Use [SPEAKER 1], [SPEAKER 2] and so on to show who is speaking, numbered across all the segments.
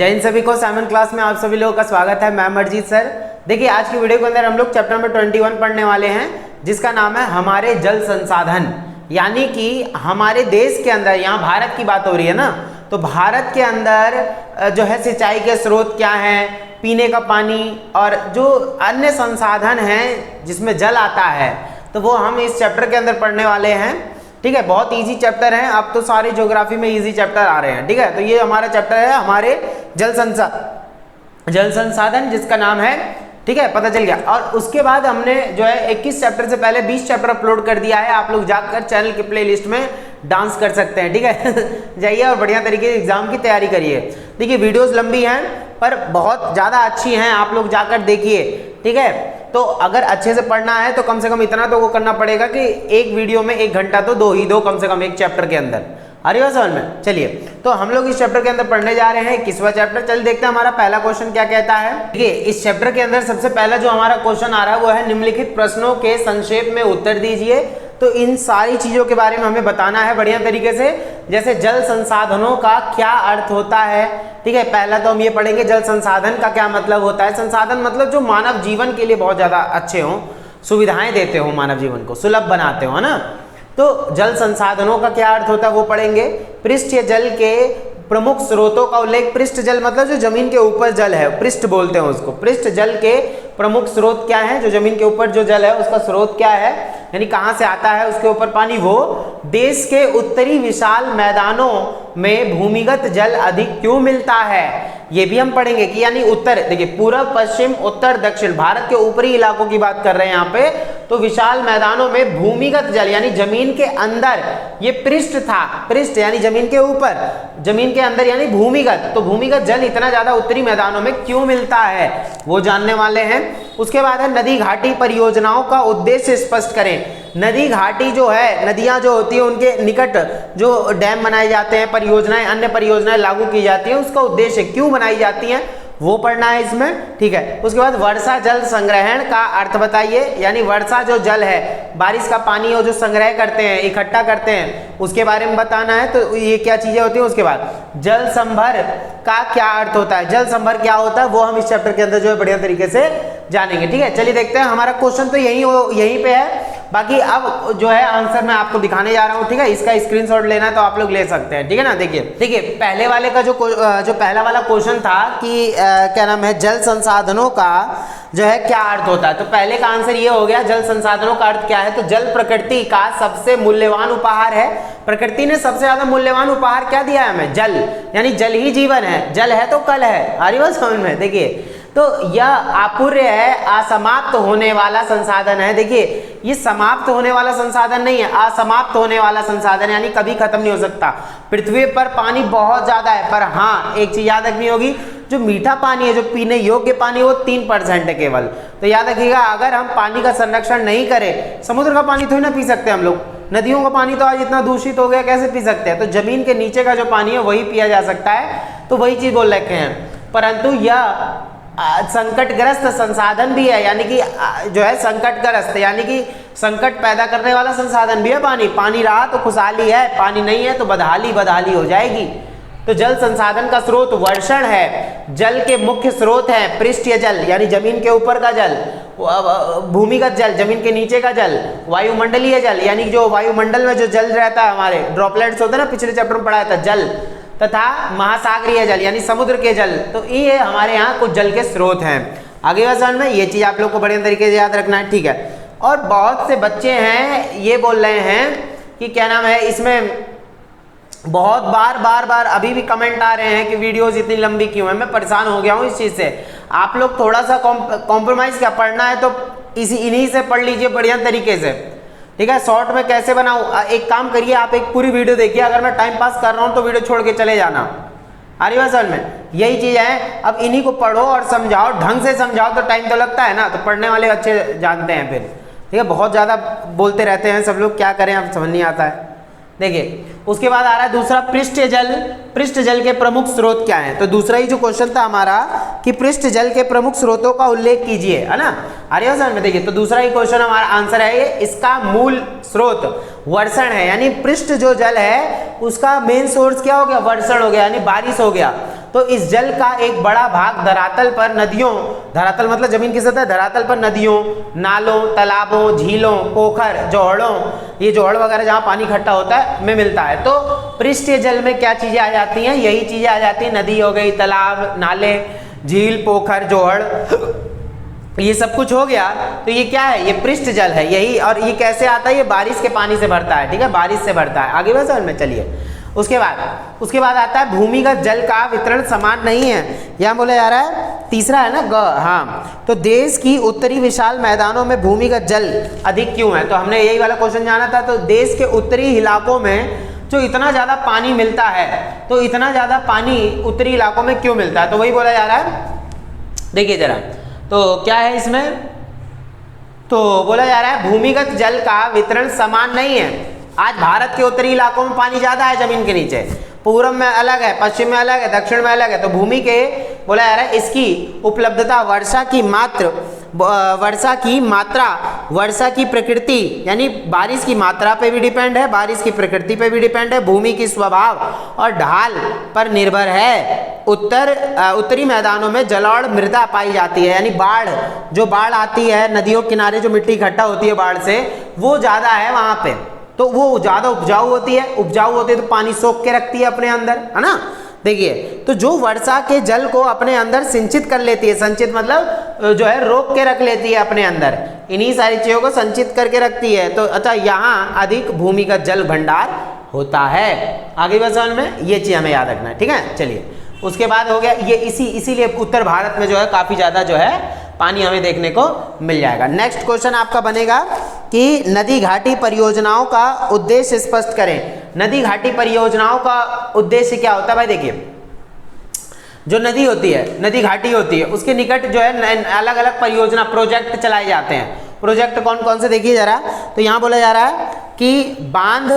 [SPEAKER 1] जय हिंद सभी को। साइमन क्लास में आप सभी लोगों का स्वागत है। मैं अमरजीत सर। देखिए आज की वीडियो के अंदर हम लोग चैप्टर नंबर 21 पढ़ने वाले हैं, जिसका नाम है हमारे जल संसाधन। यानी कि हमारे देश के अंदर, यहाँ भारत की बात हो रही है ना, तो भारत के अंदर जो है सिंचाई के स्रोत क्या हैं, पीने का पानी और जो अन्य संसाधन हैं जिसमें जल आता है, तो वो हम इस चैप्टर के अंदर पढ़ने वाले हैं। ठीक है, बहुत इजी चैप्टर है। अब तो सारे ज्योग्राफी में इजी चैप्टर आ रहे हैं। ठीक है, तो ये हमारा चैप्टर है हमारे जल संसाधन, जिसका नाम है, ठीक है, पता चल गया। और उसके बाद हमने जो है 21 चैप्टर से पहले 20 चैप्टर अपलोड कर दिया है। आप लोग जाकर चैनल की प्लेलिस्ट में डांस कर सकते हैं। ठीक है जाइए और बढ़िया तरीके से एग्जाम की तैयारी करिए। देखिए वीडियोस लंबी हैं पर बहुत ज़्यादा अच्छी हैं, आप लोग जाकर देखिए। ठीक है, तो अगर अच्छे से पढ़ना है तो कम से कम इतना तो वो करना पड़ेगा कि एक वीडियो में 1 घंटा तो दो ही दो कम से कम एक चैप्टर के अंदर। आ रही हो समझ में? चलिए, तो हम लोग इस चैप्टर के अंदर पढ़ने जा रहे हैं 21वां चैप्टर। चल देखते हैं हमारा पहला क्वेश्चन क्या कहता है। देखिए इस चैप्टर के अंदर सबसे पहला जो हमारा क्वेश्चन आ रहा है वो है निम्नलिखित प्रश्नों के संक्षेप में उत्तर दीजिए। तो इन सारी चीजों के बारे में हमें बताना है बढ़िया तरीके से। जैसे जल संसाधनों का क्या अर्थ होता है। ठीक है, पहला तो हम ये पढ़ेंगे जल संसाधन का क्या मतलब होता है। संसाधन मतलब जो मानव जीवन के लिए बहुत ज्यादा अच्छे हों, सुविधाएं देते हो, मानव जीवन को सुलभ बनाते हो, है ना। तो जल संसाधनों का क्या अर्थ होता है वो पढ़ेंगे। पृष्ठीय जल के प्रमुख स्रोतों का उल्लेख। पृष्ठ जल मतलब जो जमीन के ऊपर जल है, पृष्ठ बोलते हैं उसको। पृष्ठ जल के प्रमुख स्रोत क्या है, जो जमीन के ऊपर जो जल है उसका स्रोत क्या है, यानी कहां से आता है उसके ऊपर पानी। वो देश के उत्तरी विशाल मैदानों में भूमिगत जल अधिक क्यों मिलता है, ये भी हम पढ़ेंगे कि यानी उत्तर, देखिए पूर्व पश्चिम उत्तर दक्षिण, भारत के ऊपरी इलाकों की बात कर रहे हैं यहाँ पे। तो विशाल मैदानों में भूमिगत जल यानी जमीन के अंदर, ये पृष्ठ था, पृष्ठ यानी जमीन के ऊपर, जमीन के अंदर यानी भूमिगत। तो भूमिगत जल इतना ज्यादा उत्तरी मैदानों में क्यों मिलता है वो जानने वाले हैं। उसके बाद है नदी घाटी परियोजनाओं का उद्देश्य स्पष्ट करें। नदी घाटी जो है, नदियां जो होती है उनके निकट जो डैम बनाए जाते हैं, परियोजनाएं, अन्य परियोजनाएं लागू की जाती हैं, उसका उद्देश्य क्यों बनाई जाती हैं वो पढ़ना है इसमें। ठीक है, उसके बाद वर्षा जल संग्रहण का अर्थ बताइए। यानी वर्षा जो जल है, बारिश का पानी हो जो संग्रह करते हैं, इकट्ठा करते हैं, उसके बारे में बताना है। तो ये क्या चीजें होती हैं। उसके बाद जल संभर का क्या अर्थ होता है, जल संभर क्या होता है वो हम इस चैप्टर के अंदर जो है बढ़िया तरीके से जानेंगे। ठीक है, चलिए देखते हैं। हमारा क्वेश्चन तो यहीं पे है, बाकी अब जो है आंसर मैं आपको दिखाने जा रहा हूँ। ठीक है, इसका स्क्रीनशॉट लेना है तो आप लोग ले सकते हैं। ठीक है ना। देखिए पहले वाले का जो पहला वाला क्वेश्चन था कि क्या नाम है, जल संसाधनों का जो है क्या अर्थ होता है। तो पहले का आंसर ये हो गया, जल संसाधनों का अर्थ क्या है। तो जल प्रकृति का सबसे मूल्यवान उपहार है। प्रकृति ने सबसे ज्यादा मूल्यवान उपहार क्या दिया है हमें, जल। यानी जल ही जीवन है, जल है तो कल है। आ रही बात समझ में? देखिए तो यह अपूर्य है, असमाप्त होने वाला संसाधन है। देखिए ये समाप्त होने वाला संसाधन नहीं है, असमाप्त होने वाला संसाधन, यानी कभी खत्म नहीं हो सकता। पृथ्वी पर पानी बहुत ज्यादा है, पर हाँ एक चीज याद रखनी होगी, जो मीठा पानी है, जो पीने योग्य पानी, वो 3% है केवल। तो याद रखिएगा, अगर हम पानी का संरक्षण नहीं करें, समुद्र का पानी थोड़ी ना पी सकते हम लोग, नदियों का पानी तो आज इतना दूषित हो गया, कैसे पी सकते हैं। तो जमीन के नीचे का जो पानी है वही पिया जा सकता है। तो वही चीज बोल रखे हैं, परंतु यह संकटग्रस्त संसाधन भी है। यानी कि जो है संकटग्रस्त, यानी कि संकट पैदा करने वाला संसाधन भी है पानी। पानी रहा तो खुशहाली है, पानी नहीं है तो बदहाली हो जाएगी। तो जल संसाधन का स्रोत वर्षण है। जल के मुख्य स्रोत हैं पृष्ठीय जल यानी जमीन के ऊपर का जल, भूमिगत जल जमीन के नीचे का जल, वायुमंडलीय जल यानी जो वायुमंडल में जो जल रहता है, हमारे ड्रॉपलेट्स होते हैं ना, पिछले चैप्टर में पढ़ाया था, जल, तथा महासागरीय जल यानी समुद्र के जल। तो ये हमारे यहाँ कुछ जल के स्रोत हैं। आगे वर्षण में ये चीज आप लोग को बढ़िया तरीके से याद रखना है। ठीक है, और बहुत से बच्चे हैं ये बोल रहे हैं कि क्या नाम है, इसमें बहुत बार अभी भी कमेंट आ रहे हैं कि वीडियोस इतनी लंबी क्यों है। मैं परेशान हो गया हूँ इस चीज से। आप लोग थोड़ा सा कॉम्प्रोमाइज क्या पढ़ना है तो इन्हीं से पढ़ लीजिए बढ़िया तरीके से। ठीक है, शॉर्ट में कैसे बनाऊं, एक काम करिए, आप एक पूरी वीडियो देखिए। अगर मैं टाइम पास कर रहा हूं तो वीडियो छोड़ के चले जाना। आ रही बात समझ में? यही चीज है। अब इन्हीं को पढ़ो और समझाओ, ढंग से समझाओ तो टाइम तो लगता है ना, तो पढ़ने वाले अच्छे जानते हैं फिर। ठीक है, बहुत ज्यादा बोलते रहते हैं सब लोग, क्या करें, अब समझ नहीं आता है। देखिए उसके बाद आ रहा है दूसरा, पृष्ठ जल के प्रमुख स्रोत क्या है। तो दूसरा ही जो क्वेश्चन था हमारा कि पृष्ठ जल के प्रमुख स्रोतों का उल्लेख कीजिए, है ना। अरे समझ में? देखिए तो दूसरा ही क्वेश्चन हमारा आंसर है, इसका मूल स्रोत वर्षण है। यानी पृष्ठ जो जल है उसका मेन सोर्स क्या हो गया, वर्षण हो गया, यानी बारिश हो गया। तो इस जल का एक बड़ा भाग धरातल पर नदियों, धरातल मतलब जमीन की सतह, धरातल पर नदियों, नालों, तालाबों, झीलों, पोखर, जोहड़ों, ये जोहड़ वगैरह जहाँ पानी इकट्ठा होता है में मिलता है। तो पृष्ठीय जल में क्या चीजें आ जाती हैं, यही चीजें आ जाती हैं, नदी हो गई, तालाब, नाले, झील, पोखर, जोहड़, ये सब कुछ हो गया। तो ये क्या है, ये पृष्ठ जल है यही। और ये कैसे आता है, ये बारिश के पानी से भरता है, ठीक है, बारिश से भरता है। आगे बढ़ समझ में, चलिए उसके बाद आता है भूमिगत जल का वितरण समान नहीं है। यहाँ बोला जा रहा है तीसरा है ना ग, हाँ, तो देश की उत्तरी विशाल मैदानों में भूमिगत जल अधिक क्यों है। तो हमने यही वाला क्वेश्चन जाना था। तो देश के उत्तरी इलाकों में जो इतना ज़्यादा पानी मिलता है, तो इतना ज़्यादा पानी उत्तरी इलाकों में क्यों मिलता है, तो वही बोला जा रहा है। देखिए जरा, तो क्या है इसमें, तो बोला जा रहा है भूमिगत जल का वितरण समान नहीं है। आज भारत के उत्तरी इलाकों में पानी ज्यादा है जमीन के नीचे, पूर्व में अलग है, पश्चिम में अलग है, दक्षिण में अलग है। तो भूमि के बोला जा रहा है इसकी उपलब्धता वर्षा की मात्रा, वर्षा की प्रकृति यानी बारिश की मात्रा पे भी डिपेंड है, बारिश की प्रकृति पे भी डिपेंड है, भूमि की स्वभाव और ढाल पर निर्भर है। उत्तरी मैदानों में जलोढ़ मृदा पाई जाती है, यानी जो बाढ़ आती है, नदियों किनारे जो मिट्टी इकट्ठा होती है बाढ़ से, वो ज्यादा है वहां पे, तो वो ज्यादा उपजाऊ होती है तो पानी सोख के रखती है अपने अंदर, है ना। देखिए, तो जो वर्षा के जल को अपने अंदर सिंचित कर लेती है, संचित मतलब जो है रोक के रख लेती है अपने अंदर, इन्हीं सारी चीजों को संचित करके रखती है। तो अच्छा, यहाँ अधिक भूमिगत जल भंडार होता है। आगे बस समझ में, ये चीज हमें याद रखना है, ठीक है। चलिए उसके बाद हो गया ये, इसीलिए उत्तर भारत में जो है काफी ज्यादा जो है पानी हमें देखने को मिल जाएगा। नेक्स्ट क्वेश्चन आपका बनेगा कि नदी घाटी परियोजनाओं का उद्देश्य स्पष्ट करें। नदी घाटी परियोजनाओं का उद्देश्य क्या होता है भाई। देखिए, जो नदी होती है, नदी घाटी होती है, उसके निकट जो है अलग अलग परियोजना प्रोजेक्ट चलाए जाते हैं। प्रोजेक्ट कौन कौन से देखिए जरा, तो यहाँ बोला जा रहा है कि बांध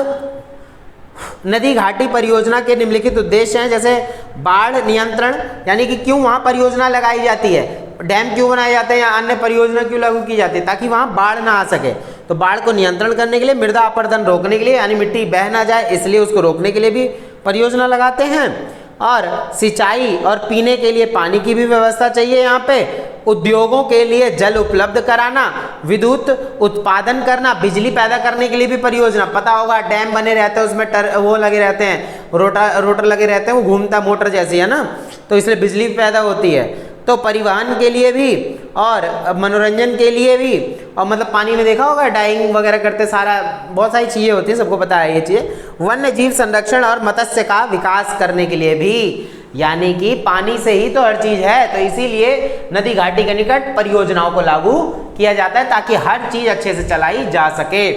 [SPEAKER 1] नदी घाटी परियोजना के निम्नलिखित उद्देश्य हैं, जैसे बाढ़ नियंत्रण, यानी कि क्यों वहाँ परियोजना लगाई जाती है, डैम क्यों बनाए जाते हैं या अन्य परियोजना क्यों लागू की जाती है, ताकि वहाँ बाढ़ ना आ सके। तो बाढ़ को नियंत्रण करने के लिए, मृदा अपरदन रोकने के लिए, यानी मिट्टी बह ना जाए इसलिए उसको रोकने के लिए भी परियोजना लगाते हैं। और सिंचाई और पीने के लिए पानी की भी व्यवस्था चाहिए यहाँ पे। उद्योगों के लिए जल उपलब्ध कराना, विद्युत उत्पादन करना, बिजली पैदा करने के लिए भी परियोजना, पता होगा डैम बने रहते हैं, उसमें वो लगे रहते हैं, रोटर लगे रहते हैं, वो घूमता मोटर जैसी है ना, तो इसलिए बिजली पैदा होती है। तो परिवहन के लिए भी और मनोरंजन के लिए भी, और मतलब पानी में देखा होगा डाइविंग वगैरह करते, सारा बहुत सारी चीज़ें होती हैं, सबको पता है ये चीज़ें। वन्य जीव संरक्षण और मत्स्य का विकास करने के लिए भी, यानी कि पानी से ही तो हर चीज़ है, तो इसीलिए नदी घाटी के निकट परियोजनाओं को लागू किया जाता है ताकि हर चीज़ अच्छे से चलाई जा सके।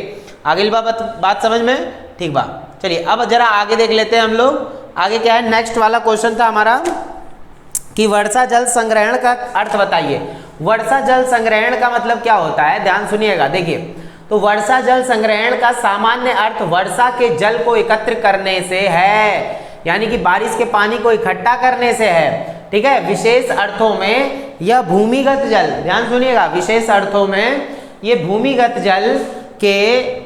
[SPEAKER 1] आगे बात समझ में, ठीक बात। चलिए अब जरा आगे देख लेते हैं हम लोग। आगे क्या है, नेक्स्ट वाला क्वेश्चन था हमारा कि वर्षा जल संग्रहण का अर्थ बताइए। वर्षा जल संग्रहण का मतलब क्या होता है, ध्यान सुनिएगा। देखिए, तो वर्षा जल संग्रहण का सामान्य अर्थ वर्षा के जल को एकत्र करने से है, यानी कि बारिश के पानी को इकट्ठा करने से है, ठीक है। विशेष अर्थों में यह भूमिगत जल, ध्यान सुनिएगा, विशेष अर्थों में ये भूमिगत जल के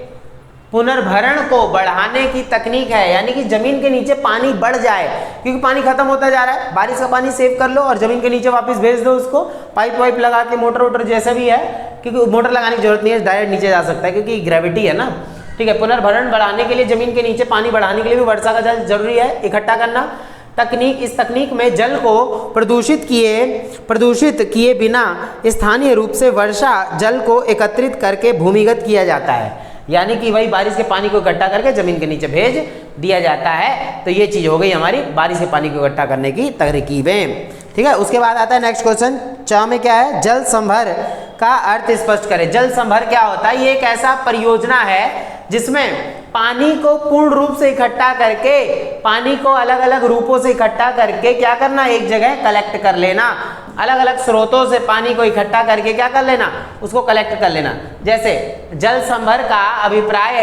[SPEAKER 1] पुनर्भरण को बढ़ाने की तकनीक है, यानी कि जमीन के नीचे पानी बढ़ जाए, क्योंकि पानी खत्म होता जा रहा है, बारिश का पानी सेव कर लो और जमीन के नीचे वापस भेज दो उसको, पाइप वाइप लगा के, मोटर वोटर जैसा भी है, क्योंकि मोटर लगाने की जरूरत नहीं है, डायरेक्ट नीचे जा सकता है क्योंकि ग्रेविटी है ना, ठीक है। पुनर्भरण बढ़ाने के लिए, जमीन के नीचे पानी बढ़ाने के लिए भी वर्षा का जल जरूरी है इकट्ठा करना। इस तकनीक में जल को प्रदूषित किए बिना स्थानीय रूप से वर्षा जल को एकत्रित करके भूमिगत किया जाता है, यानी कि वही बारिश के पानी को इकट्ठा करके जमीन के नीचे भेज दिया जाता है। तो ये चीज हो गई हमारी बारिश के पानी को इकट्ठा करने की तरकीबें, ठीक है। उसके बाद आता है नेक्स्ट क्वेश्चन, च में क्या है, जल संभर का अर्थ स्पष्ट करें। जल संभर क्या होता है, ये एक ऐसा परियोजना है जिसमें पानी को पूर्ण रूप से इकट्ठा करके, पानी को अलग अलग रूपों से इकट्ठा करके क्या करना, एक जगह कलेक्ट कर लेना, अलग अलग स्रोतों से पानी को इकट्ठा करके क्या कर लेना, उसको कलेक्ट कर लेना। जैसे जल संभर का अभिप्राय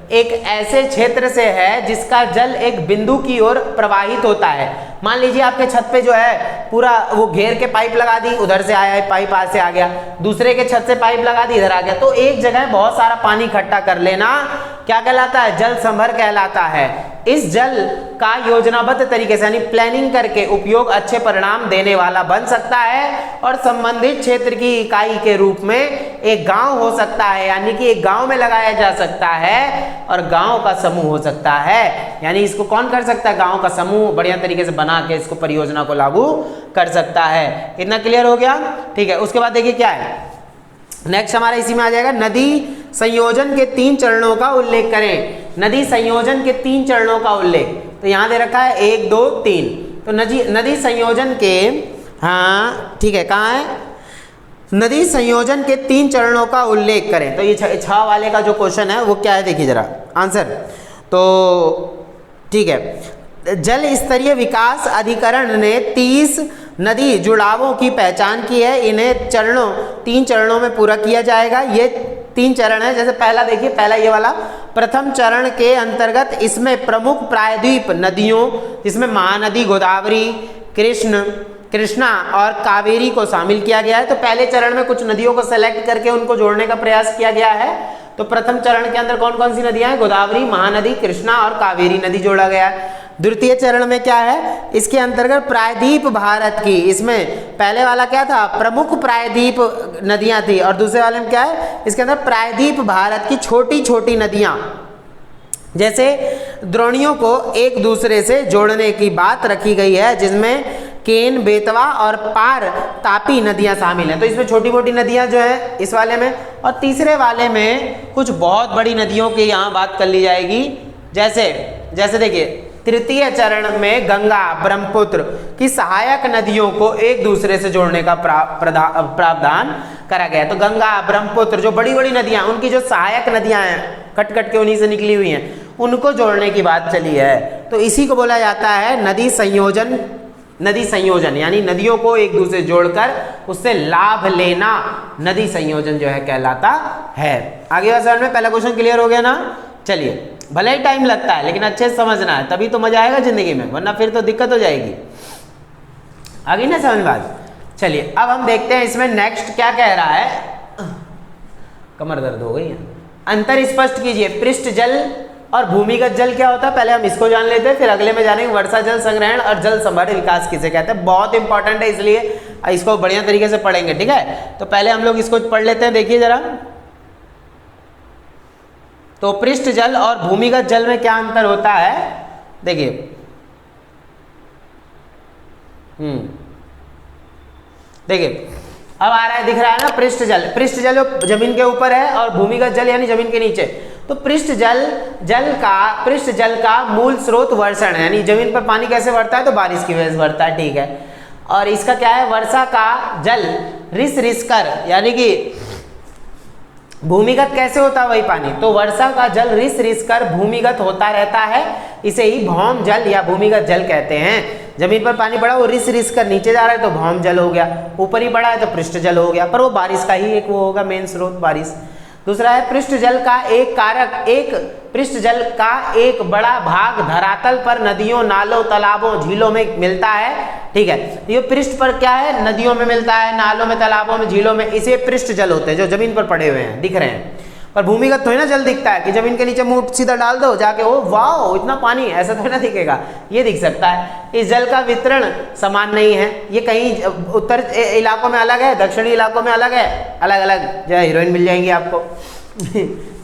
[SPEAKER 1] एक ऐसे क्षेत्र से है जिसका जल एक बिंदु की ओर प्रवाहित होता है। मान लीजिए आपके छत पे जो है पूरा वो घेर के पाइप लगा दी, उधर से आया है पाइप, आज से आ गया, दूसरे के छत से पाइप लगा दी, इधर आ गया, तो एक जगह बहुत सारा पानी इकट्ठा कर लेना, क्या कहलाता है? जल संभर कहलाता है। इस जल का योजनाबद्ध तरीके से यानी प्लानिंग करके उपयोग अच्छे परिणाम देने वाला बन सकता है और संबंधित क्षेत्र की इकाई के रूप में एक गांव हो सकता है, यानी कि एक गांव में लगाया जा सकता है और गांव का समूह हो सकता है। यानी इसको कौन कर सकता है? गांव का समूह बढ़िया तरीके से बना के इसको परियोजना को लागू कर सकता है। इतना क्लियर हो गया? ठीक है, उसके बाद देखिए क्या है नेक्स्ट हमारा इसी में आ जाएगा, नदी संयोजन के 3 चरणों का उल्लेख करें। नदी संयोजन के 3 चरणों का उल्लेख, तो यहां दे रखा है 1 2 3। तो नदी संयोजन के, हाँ ठीक है, कहाँ है? नदी संयोजन के 3 चरणों का उल्लेख करें। तो ये 6 वाले का जो क्वेश्चन है वो क्या है देखिए जरा आंसर। तो ठीक है, जल स्तरीय विकास अधिकरण ने 30 नदी जुड़ावों की पहचान की है। इन्हें 3 चरणों में पूरा किया जाएगा। ये 3 चरण है। जैसे पहला देखिए, पहला ये वाला प्रथम चरण के अंतर्गत इसमें प्रमुख प्रायद्वीप नदियों, जिसमें महानदी गोदावरी, कृष्णा और कावेरी को शामिल किया गया है। तो पहले चरण में कुछ नदियों को सेलेक्ट करके उनको जोड़ने का प्रयास किया गया है। तो प्रथम चरण के अंदर कौन कौन सी नदियां हैं? गोदावरी, महानदी, कृष्णा और कावेरी नदी जोड़ा गया है। द्वितीय चरण में क्या है? इसके अंतर्गत प्रायद्वीप भारत की, इसमें पहले वाला क्या था? प्रमुख प्रायद्वीप नदियां थी, और दूसरे वाले में क्या है? इसके अंदर प्रायद्वीप भारत की छोटी छोटी नदियां, जैसे द्रोणियों को एक दूसरे से जोड़ने की बात रखी गई है, जिसमें केन, बेतवा और पार तापी नदियां शामिल हैं। तो इसमें छोटी मोटी नदियां जो है इस वाले में, और तीसरे वाले में कुछ बहुत बड़ी नदियों की यहाँ बात कर ली जाएगी। जैसे देखिए तृतीय चरण में गंगा, ब्रह्मपुत्र की सहायक नदियों को एक दूसरे से जोड़ने का प्रावधान करा गया है। तो गंगा, ब्रह्मपुत्र जो बड़ी बड़ी नदियां, उनकी जो सहायक नदियां हैं, कट कट के उन्हीं से निकली हुई हैं, उनको जोड़ने की बात चली है। तो इसी को बोला जाता है नदी संयोजन, यानी नदियों को एक दूसरे से जोड़कर उससे लाभ लेना नदी संयोजन जो है कहलाता है। आगे वाले सवाल में पहला क्वेश्चन क्लियर हो गया ना? चलिए, भले ही टाइम लगता है लेकिन अच्छे से समझना है, तभी तो मजा आएगा जिंदगी में, वरना फिर तो दिक्कत हो जाएगी। आगे ना समझ बात। चलिए अब हम देखते हैं इसमें नेक्स्ट क्या कह रहा है। कमर दर्द हो गई है। अंतर स्पष्ट कीजिए, पृष्ठ जल और भूमिगत जल क्या होता है? पहले हम इसको जान लेते हैं, फिर अगले में जानेंगे वर्षा जल संग्रहण और जल संभर विकास किसे कहते हैं। बहुत इंपॉर्टेंट है, इसलिए इसको बढ़िया तरीके से पढ़ेंगे। ठीक है, तो पहले हम लोग इसको पढ़ लेते हैं। देखिए जरा, तो पृष्ठ जल और भूमिगत जल में क्या अंतर होता है? देखिए देखिए अब आ रहा है, दिख रहा है ना? पृष्ठ जल जमीन के ऊपर है और भूमिगत जल यानी जमीन के नीचे। तो पृष्ठ जल का मूल स्रोत वर्षण है, यानी जमीन पर पानी कैसे बढ़ता है? तो बारिश की वजह से बढ़ता है। ठीक है, और इसका क्या है? वर्षा का जल रिस कर, यानी कि भूमिगत कैसे होता है वही पानी, तो वर्षा का जल रिस कर भूमिगत होता रहता है। इसे ही भौम जल या भूमिगत जल कहते हैं। जमीन पर पानी बढ़ा, वो रिस कर नीचे जा रहा है तो भौम जल हो गया, ऊपर ही बढ़ा है तो पृष्ठ जल हो गया। पर वो बारिश का ही एक वो होगा मेन स्रोत, बारिश। दूसरा है पृष्ठ जल का एक बड़ा भाग धरातल पर नदियों, नालों, तालाबों, झीलों में मिलता है। ठीक है, ये पृष्ठ पर क्या है? नदियों में मिलता है, नालों में, तालाबों में, झीलों में, इसे पृष्ठ जल होते हैं जो जमीन पर पड़े हुए हैं, दिख रहे हैं। पर भूमिगत थोड़ी ना जल दिखता है कि जमीन के नीचे मुंह सीधा डाल दो जाके, ओ वाह इतना पानी, ऐसा थोड़ी ना दिखेगा। ये दिख सकता है। इस जल का वितरण समान नहीं है, ये कहीं उत्तर इलाकों में अलग है, दक्षिणी इलाकों में अलग है, अलग अलग जो है हीरोइन मिल जाएंगी आपको।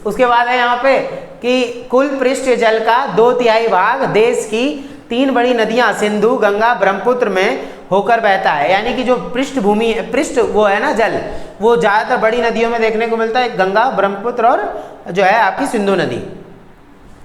[SPEAKER 1] उसके बाद है यहाँ पे कि कुल पृष्ठ जल का 2/3 भाग देश की 3 बड़ी नदियां सिंधु, गंगा, ब्रह्मपुत्र में होकर बहता है। यानी कि जो पृष्ठ वो है ना जल, वो ज्यादातर बड़ी नदियों में देखने को मिलता है, गंगा, ब्रह्मपुत्र और जो है आपकी सिंधु नदी।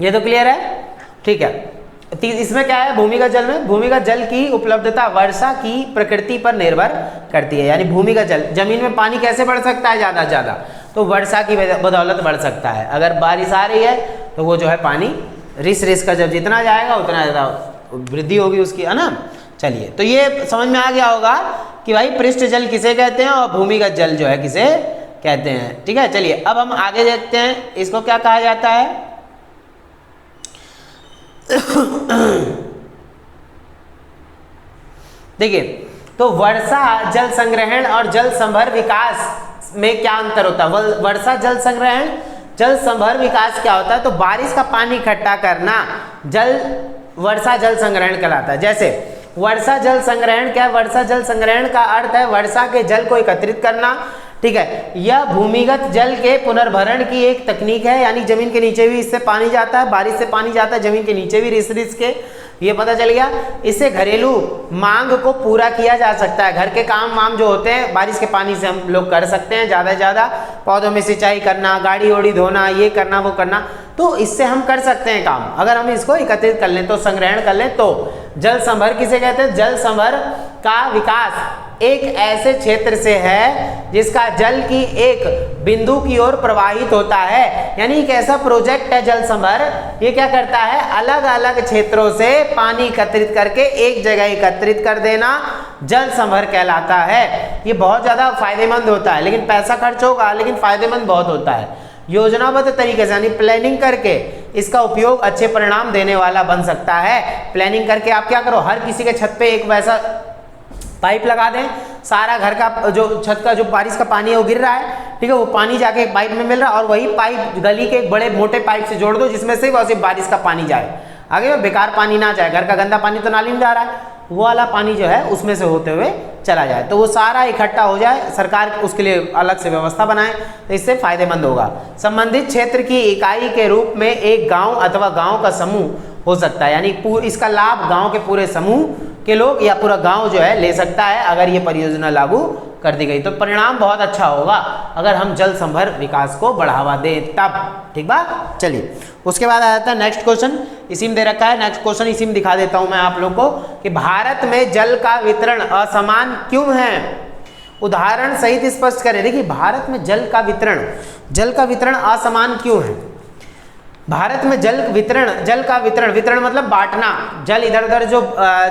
[SPEAKER 1] ये तो क्लियर है? ठीक है। इसमें क्या है? भूमिगत जल में भूमिगत जल की उपलब्धता वर्षा की प्रकृति पर निर्भर करती है। यानी भूमिगत जल, जमीन में पानी कैसे बढ़ सकता है ज्यादा से ज्यादा? तो वर्षा की बदौलत बढ़ सकता है। अगर बारिश आ रही है तो वो जो है पानी रिस का जब जितना जाएगा उतना ज़्यादा वृद्धि होगी उसकी, है ना? चलिए, तो ये समझ में आ गया होगा कि भाई पृष्ठ जल किसे कहते हैं और भूमिगत जल जो है किसे कहते हैं। ठीक है, चलिए अब हम आगे देखते हैं इसको क्या कहा जाता है। देखिए, तो वर्षा जल संग्रहण और जल संभर विकास में क्या अंतर होता है? वर्षा जल संग्रहण जल संभर विकास क्या होता है, तो बारिश का पानी इकट्ठा करना वर्षा जल संग्रहण कहलाता है। जैसे वर्षा जल संग्रहण क्या है, वर्षा जल संग्रहण का अर्थ है वर्षा के जल को एकत्रित करना, ठीक है। यह भूमिगत जल के पुनर्भरण की एक तकनीक है, यानी जमीन के नीचे भी इससे पानी जाता है, बारिश से पानी जाता है जमीन के नीचे भी रिस रिस के, ये पता चल गया। इससे घरेलू मांग को पूरा किया जा सकता है, घर के काम वाम जो होते हैं बारिश के पानी से हम लोग कर सकते हैं, ज़्यादा से ज़्यादा पौधों में सिंचाई करना, गाड़ी ओड़ी धोना, ये करना वो करना, तो इससे हम कर सकते हैं काम, अगर हम इसको एकत्रित कर लें तो, संग्रहण कर लें तो। जल संभर किसे कहते हैं, जल संभर का विकास एक ऐसे क्षेत्र से है जिसका जल की एक बिंदु की ओर प्रवाहित होता है, यानी एक ऐसा प्रोजेक्ट है जल संभर, ये क्या करता है अलग अलग क्षेत्रों से पानी एकत्रित करके एक जगह एकत्रित कर देना, जल संभर कहलाता है। ये बहुत ज्यादा फायदेमंद होता है, लेकिन पैसा खर्च होगा, लेकिन फायदेमंद बहुत होता है। योजनाबद्ध तरीके से यानी प्लानिंग करके इसका उपयोग अच्छे परिणाम देने वाला बन सकता है। प्लानिंग करके आप क्या करो, हर किसी के छत पे एक वैसा पाइप लगा दें, सारा घर का जो छत का जो बारिश का पानी है वो गिर रहा है, ठीक है, वो पानी जाके एक पाइप में मिल रहा है, और वही पाइप गली के एक बड़े मोटे पाइप से जोड़ दो जिसमें से सिर्फ बारिश का पानी जाए, आगे में बेकार पानी ना जाए, घर का गंदा पानी तो नाली में जा रहा है, वो वाला पानी जो है उसमें से होते हुए चला जाए, तो वो सारा इकट्ठा हो जाए, सरकार उसके लिए अलग से व्यवस्था बनाए, तो इससे फायदेमंद होगा। संबंधित क्षेत्र की इकाई के रूप में एक गांव अथवा गांव का समूह हो सकता है, यानी इसका लाभ गांव के पूरे समूह के लोग या पूरा गांव जो है ले सकता है अगर ये परियोजना लागू कर दी गई, तो परिणाम बहुत अच्छा होगा अगर हम जल संभर विकास को बढ़ावा दें तब, ठीक बा। चलिए उसके बाद आ जाता है नेक्स्ट क्वेश्चन, इसी में दे रखा है, नेक्स्ट क्वेश्चन इसी में दिखा देता हूं मैं आप लोग को कि भारत में जल का वितरण असमान क्यों है, उदाहरण सहित स्पष्ट करें। देखिए भारत में जल का वितरण असमान क्यों है, भारत में जल का वितरण मतलब बांटना, जल इधर उधर जो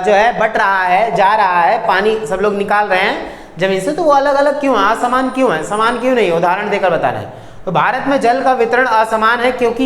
[SPEAKER 1] है बट रहा है, जा रहा है, पानी सब लोग निकाल रहे हैं जमीन से, तो वो अलग अलग क्यों है, असमान क्यों है, समान क्यों नहीं, उदाहरण देकर बता रहे हैं। तो भारत में जल का वितरण असमान है क्योंकि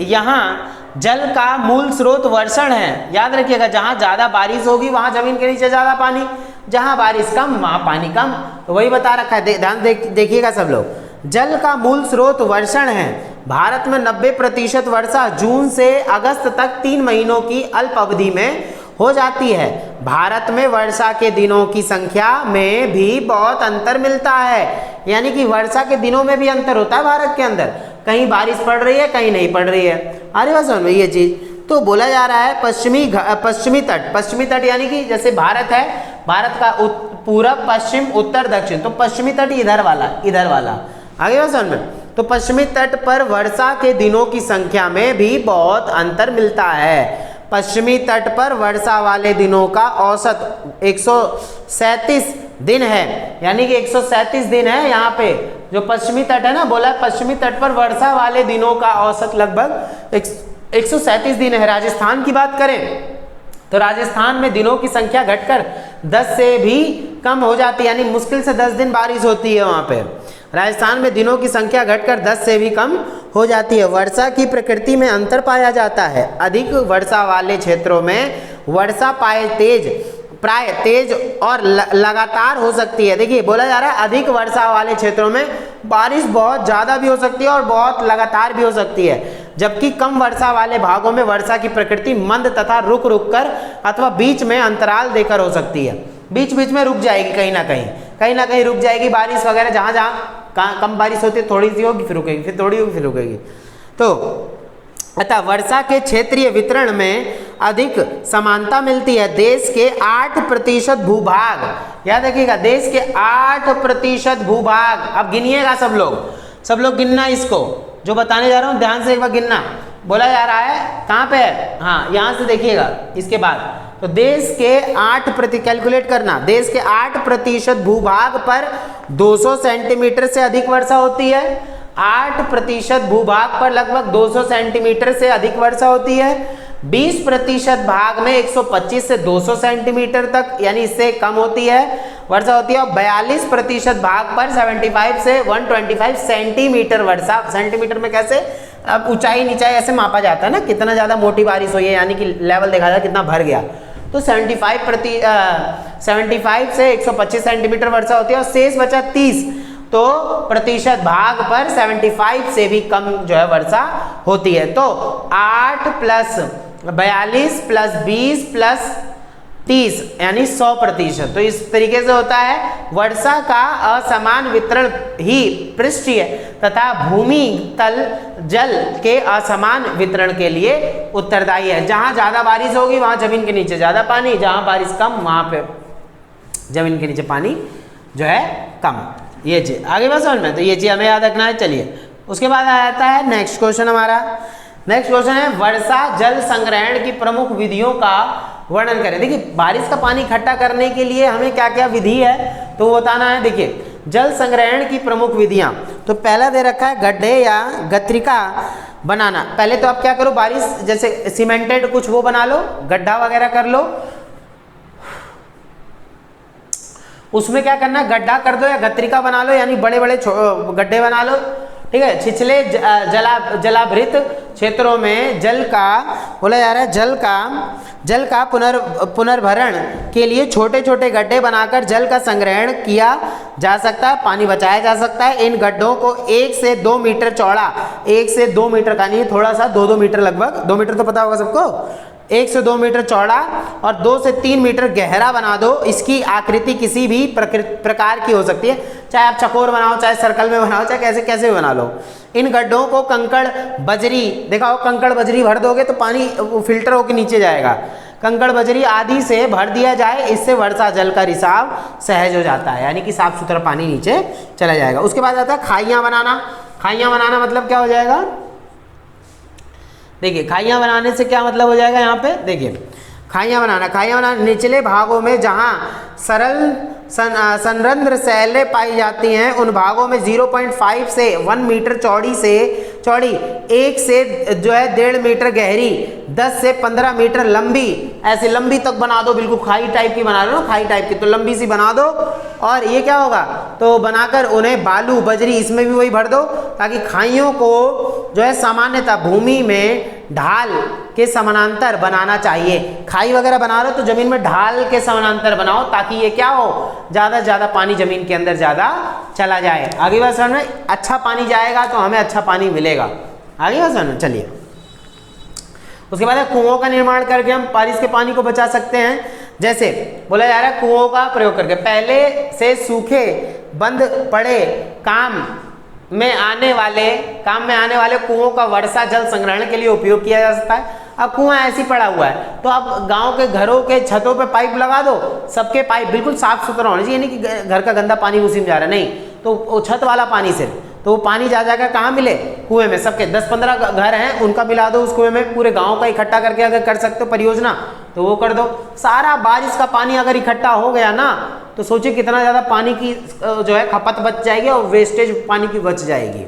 [SPEAKER 1] यहाँ जल का मूल स्रोत वर्षण है, याद रखिएगा, जहाँ ज्यादा बारिश होगी वहां जमीन के नीचे ज्यादा पानी, जहाँ बारिश कम वहां पानी कम, तो वही बता रखा है, ध्यान देखिएगा सब लोग। जल का मूल स्रोत वर्षण है, भारत में 90% वर्षा जून से अगस्त तक 3 महीनों की अल्प अवधि में हो जाती है। भारत में वर्षा के दिनों की संख्या में भी बहुत अंतर मिलता है, यानी कि वर्षा के दिनों में भी अंतर होता है भारत के अंदर, कहीं बारिश पड़ रही है कहीं नहीं पड़ रही है। अरे बस समझ ये चीज, तो बोला जा रहा है पश्चिमी तट यानी कि जैसे भारत है, भारत का पूरब पश्चिम उत्तर दक्षिण, तो पश्चिमी तट इधर वाला आगे बात समझ में, तो पश्चिमी तट पर वर्षा के दिनों की संख्या में भी बहुत अंतर मिलता है। पश्चिमी तट पर वर्षा वाले दिनों का औसत 137 दिन है, यानी कि 137 दिन है यहाँ पे जो पश्चिमी तट है ना, बोला पश्चिमी तट पर वर्षा वाले दिनों का औसत लगभग 137 दिन है। राजस्थान की बात करें तो राजस्थान में दिनों की संख्या घटकर 10 से भी कम हो जाती है, यानी मुश्किल से 10 दिन बारिश होती है वहाँ पे। राजस्थान में दिनों की संख्या घटकर 10 से भी कम हो जाती है। वर्षा की प्रकृति में अंतर पाया जाता है, अधिक वर्षा वाले क्षेत्रों में वर्षा प्राय तेज और लगातार हो सकती है। देखिए बोला जा रहा है अधिक वर्षा वाले क्षेत्रों में बारिश बहुत ज़्यादा भी हो सकती है और बहुत लगातार भी हो सकती है, जबकि कम वर्षा वाले भागों में वर्षा की प्रकृति मंद तथा रुक रुक कर अथवा बीच में अंतराल देकर हो सकती है। बीच बीच में रुक जाएगी, कहीं ना कहीं रुक जाएगी बारिश वगैरह, जहाँ कम बारिश होती है थोड़ी सी होगी फिर रुकेगी, फिर थोड़ी होगी फिर रुकेगी। तो अतः वर्षा के क्षेत्रीय वितरण में अधिक समानता मिलती है। देश के 8% भूभाग, याद रखिएगा, देश के 8% भूभाग, अब गिनिएगा सब लोग गिनना, इसको जो बताने जा रहा हूँ ध्यान से एक बार गिनना। बोला जा रहा है कहाँ पे है, हाँ यहाँ से देखिएगा इसके बाद, तो देश के 8% कैलकुलेट करना, देश के 8% भूभाग पर 200 सेंटीमीटर से अधिक वर्षा होती है। 8% भूभाग पर लगभग 200 सेंटीमीटर से अधिक वर्षा होती है। 20% भाग में 125 से 200 सेंटीमीटर तक, यानी इससे कम होती है वर्षा होती है। और 42% भाग पर 75 से 125 सेंटीमीटर वर्षा, सेंटीमीटर में कैसे, अब ऊंचाई नीचाई ऐसे मापा जाता है ना, कितना ज़्यादा मोटी बारिश हुई है, यानी कि लेवल देखा जाए कितना भर गया, तो 75 से 125 सेंटीमीटर वर्षा होती है। और शेष बचा 30 तो प्रतिशत भाग पर 75 से भी कम जो है वर्षा होती है। तो 8 प्लस 42 प्लस 20 प्लस 30 यानी 100%। तो इस तरीके से होता है। वर्षा का असमान वितरण ही पृष्ठीय तथा भूमि तल जल के असमान वितरण के लिए उत्तरदायी है। जहां ज्यादा बारिश होगी वहां जमीन के नीचे ज्यादा पानी, जहां बारिश कम वहां पे जमीन के नीचे पानी जो है कम। ये चीज आगे बात समझ में, तो ये चीज हमें याद रखना है। चलिए उसके बाद आ जाता है नेक्स्ट क्वेश्चन हमारा। नेक्स्ट क्वेश्चन है वर्षा जल संग्रहण की प्रमुख विधियों का वर्णन करें। देखिए बारिश का पानी इकट्ठा करने के लिए हमें क्या क्या विधि है तो वो बताना है। देखिए जल संग्रहण की प्रमुख विधियां, तो पहला दे रखा है गड्ढे या गत्रिका बनाना। पहले तो आप क्या करो, बारिश जैसे सीमेंटेड कुछ वो बना लो, गड्ढा वगैरह कर लो, उसमें क्या करना है गड्ढा कर दो या गत्रिका बना लो, यानी बड़े बड़े गड्ढे बना लो, ठीक है। छिछले जलाभृत क्षेत्रों में जल का बोला जा रहा है जल का पुनर्भरण के लिए छोटे छोटे गड्ढे बनाकर जल का संग्रहण किया जा सकता है, पानी बचाया जा सकता है। इन गड्ढों को 1 से 2 मीटर चौड़ा, 1 से 2 मीटर का नहीं, थोड़ा सा 2-2 मीटर, लगभग 2 मीटर तो पता होगा सबको, 1 से 2 मीटर चौड़ा और 2 से 3 मीटर गहरा बना दो। इसकी आकृति किसी भी प्रकार की हो सकती है, चाहे आप चकोर बनाओ, चाहे सर्कल में बनाओ, चाहे कैसे कैसे भी बना लो। इन गड्ढों को कंकड़ बजरी, देखा हो कंकड़ बजरी भर दोगे तो पानी फिल्टर होकर नीचे जाएगा, कंकड़ बजरी आदि से भर दिया जाए। इससे वर्षा जल का रिसाव सहज हो जाता है, यानी कि साफ सुथरा पानी नीचे चला जाएगा। उसके बाद आता है खाइयाँ बनाना। खाइयाँ बनाना मतलब क्या हो जाएगा, देखिए खाइयाँ बनाने से क्या मतलब हो जाएगा यहाँ पे, देखिए खाइयाँ बनाना निचले भागों में जहाँ सरल संरंध्र शैलें पाई जाती हैं उन भागों में 0.5 से 1 मीटर चौड़ी 1 से जो है 1.5 मीटर गहरी, 10 से 15 मीटर लंबी, ऐसे लंबी तक बना दो, बिल्कुल खाई टाइप की बना लो ना, खाई टाइप की, तो लंबी सी बना दो। और ये क्या होगा, तो बनाकर उन्हें बालू बजरी इसमें भी वही भर दो, ताकि खाइयों को जो है सामान्यतः भूमि में ढाल के समानांतर बनाना चाहिए। खाई वगैरह बना रहे हो तो जमीन में ढाल के समानांतर बनाओ, ताकि ये क्या हो, ज़्यादा से ज़्यादा पानी जमीन के अंदर ज़्यादा चला जाए। आगे बात समझ में, अच्छा पानी जाएगा तो हमें अच्छा पानी मिलेगा। आगे बात समझ में, चलिए उसके बाद कुओं का निर्माण करके हम बारिश के पानी को बचा सकते हैं। जैसे बोला जा रहा है कुओं का प्रयोग करके पहले से सूखे बंद पड़े काम में आने वाले कुओं का वर्षा जल संग्रहण के लिए उपयोग किया जा सकता है। अब कुआं ऐसी पड़ा हुआ है तो अब गांव के घरों के छतों पे पाइप लगा दो, सबके पाइप बिल्कुल साफ सुथरा होना चाहिए, नहीं कि घर का गंदा पानी उसी में जा रहा है, नहीं, तो छत वाला पानी सिर्फ, तो वो पानी जा जाकर कहाँ मिले, कुएं में। सबके 10-15 घर हैं उनका मिला दो उस कुएं में, पूरे गांव का इकट्ठा करके अगर कर सकते हो परियोजना तो वो कर दो। सारा बारिश का पानी अगर इकट्ठा हो गया ना तो सोचिए कितना ज़्यादा पानी की जो है खपत बच जाएगी और वेस्टेज पानी की बच जाएगी।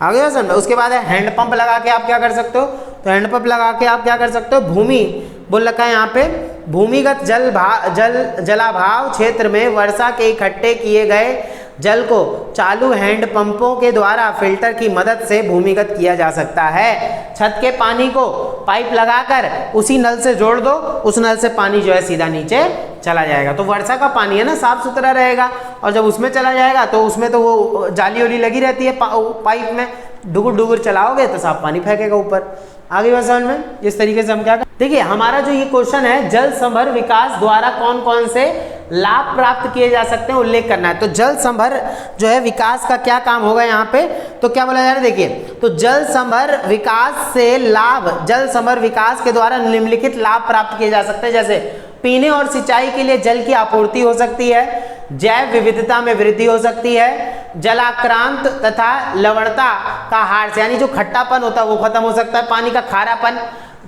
[SPEAKER 1] आगे समझ। उसके बाद है हैंडपंप लगा के आप क्या कर सकते हो, तो हैंडपंप लगा के आप क्या कर सकते हो, भूमि बोल रखा है यहाँ पे, भूमिगत जलाभाव क्षेत्र में वर्षा के इकट्ठे किए गए जल को चालू हैंडपंपों के द्वारा फिल्टर की मदद से भूमिगत किया जा सकता है। छत के पानी को पाइप लगाकर उसी नल से जोड़ दो, उस नल से पानी जो है सीधा नीचे चला जाएगा, तो वर्षा का पानी है ना साफ सुथरा रहेगा। और जब उसमें चला जाएगा तो उसमें तो वो जाली वाली लगी रहती है पाइप में, डुगुर चलाओगे तो साफ पानी फेंकेगा ऊपर। आगे बात समझ में, इस तरीके से हम क्या कर, देखिए हमारा जो ये क्वेश्चन है जल संभर विकास द्वारा कौन कौन से लाभ प्राप्त किए जा सकते हैं उल्लेख करना है। तो जल संभर जो है विकास का क्या काम होगा यहाँ पे, तो क्या बोला जा रहा है, देखिए तो जल संभर विकास से लाभ, जल संभर विकास के द्वारा निम्नलिखित लाभ प्राप्त किए जा सकते हैं। जैसे पीने और सिंचाई के लिए जल की आपूर्ति हो सकती है, जैव विविधता में वृद्धि हो सकती है, जलाक्रांत तथा लवणता का ह्रास, यानी जो खट्टापन होता है वो खत्म हो सकता है, पानी का खारापन,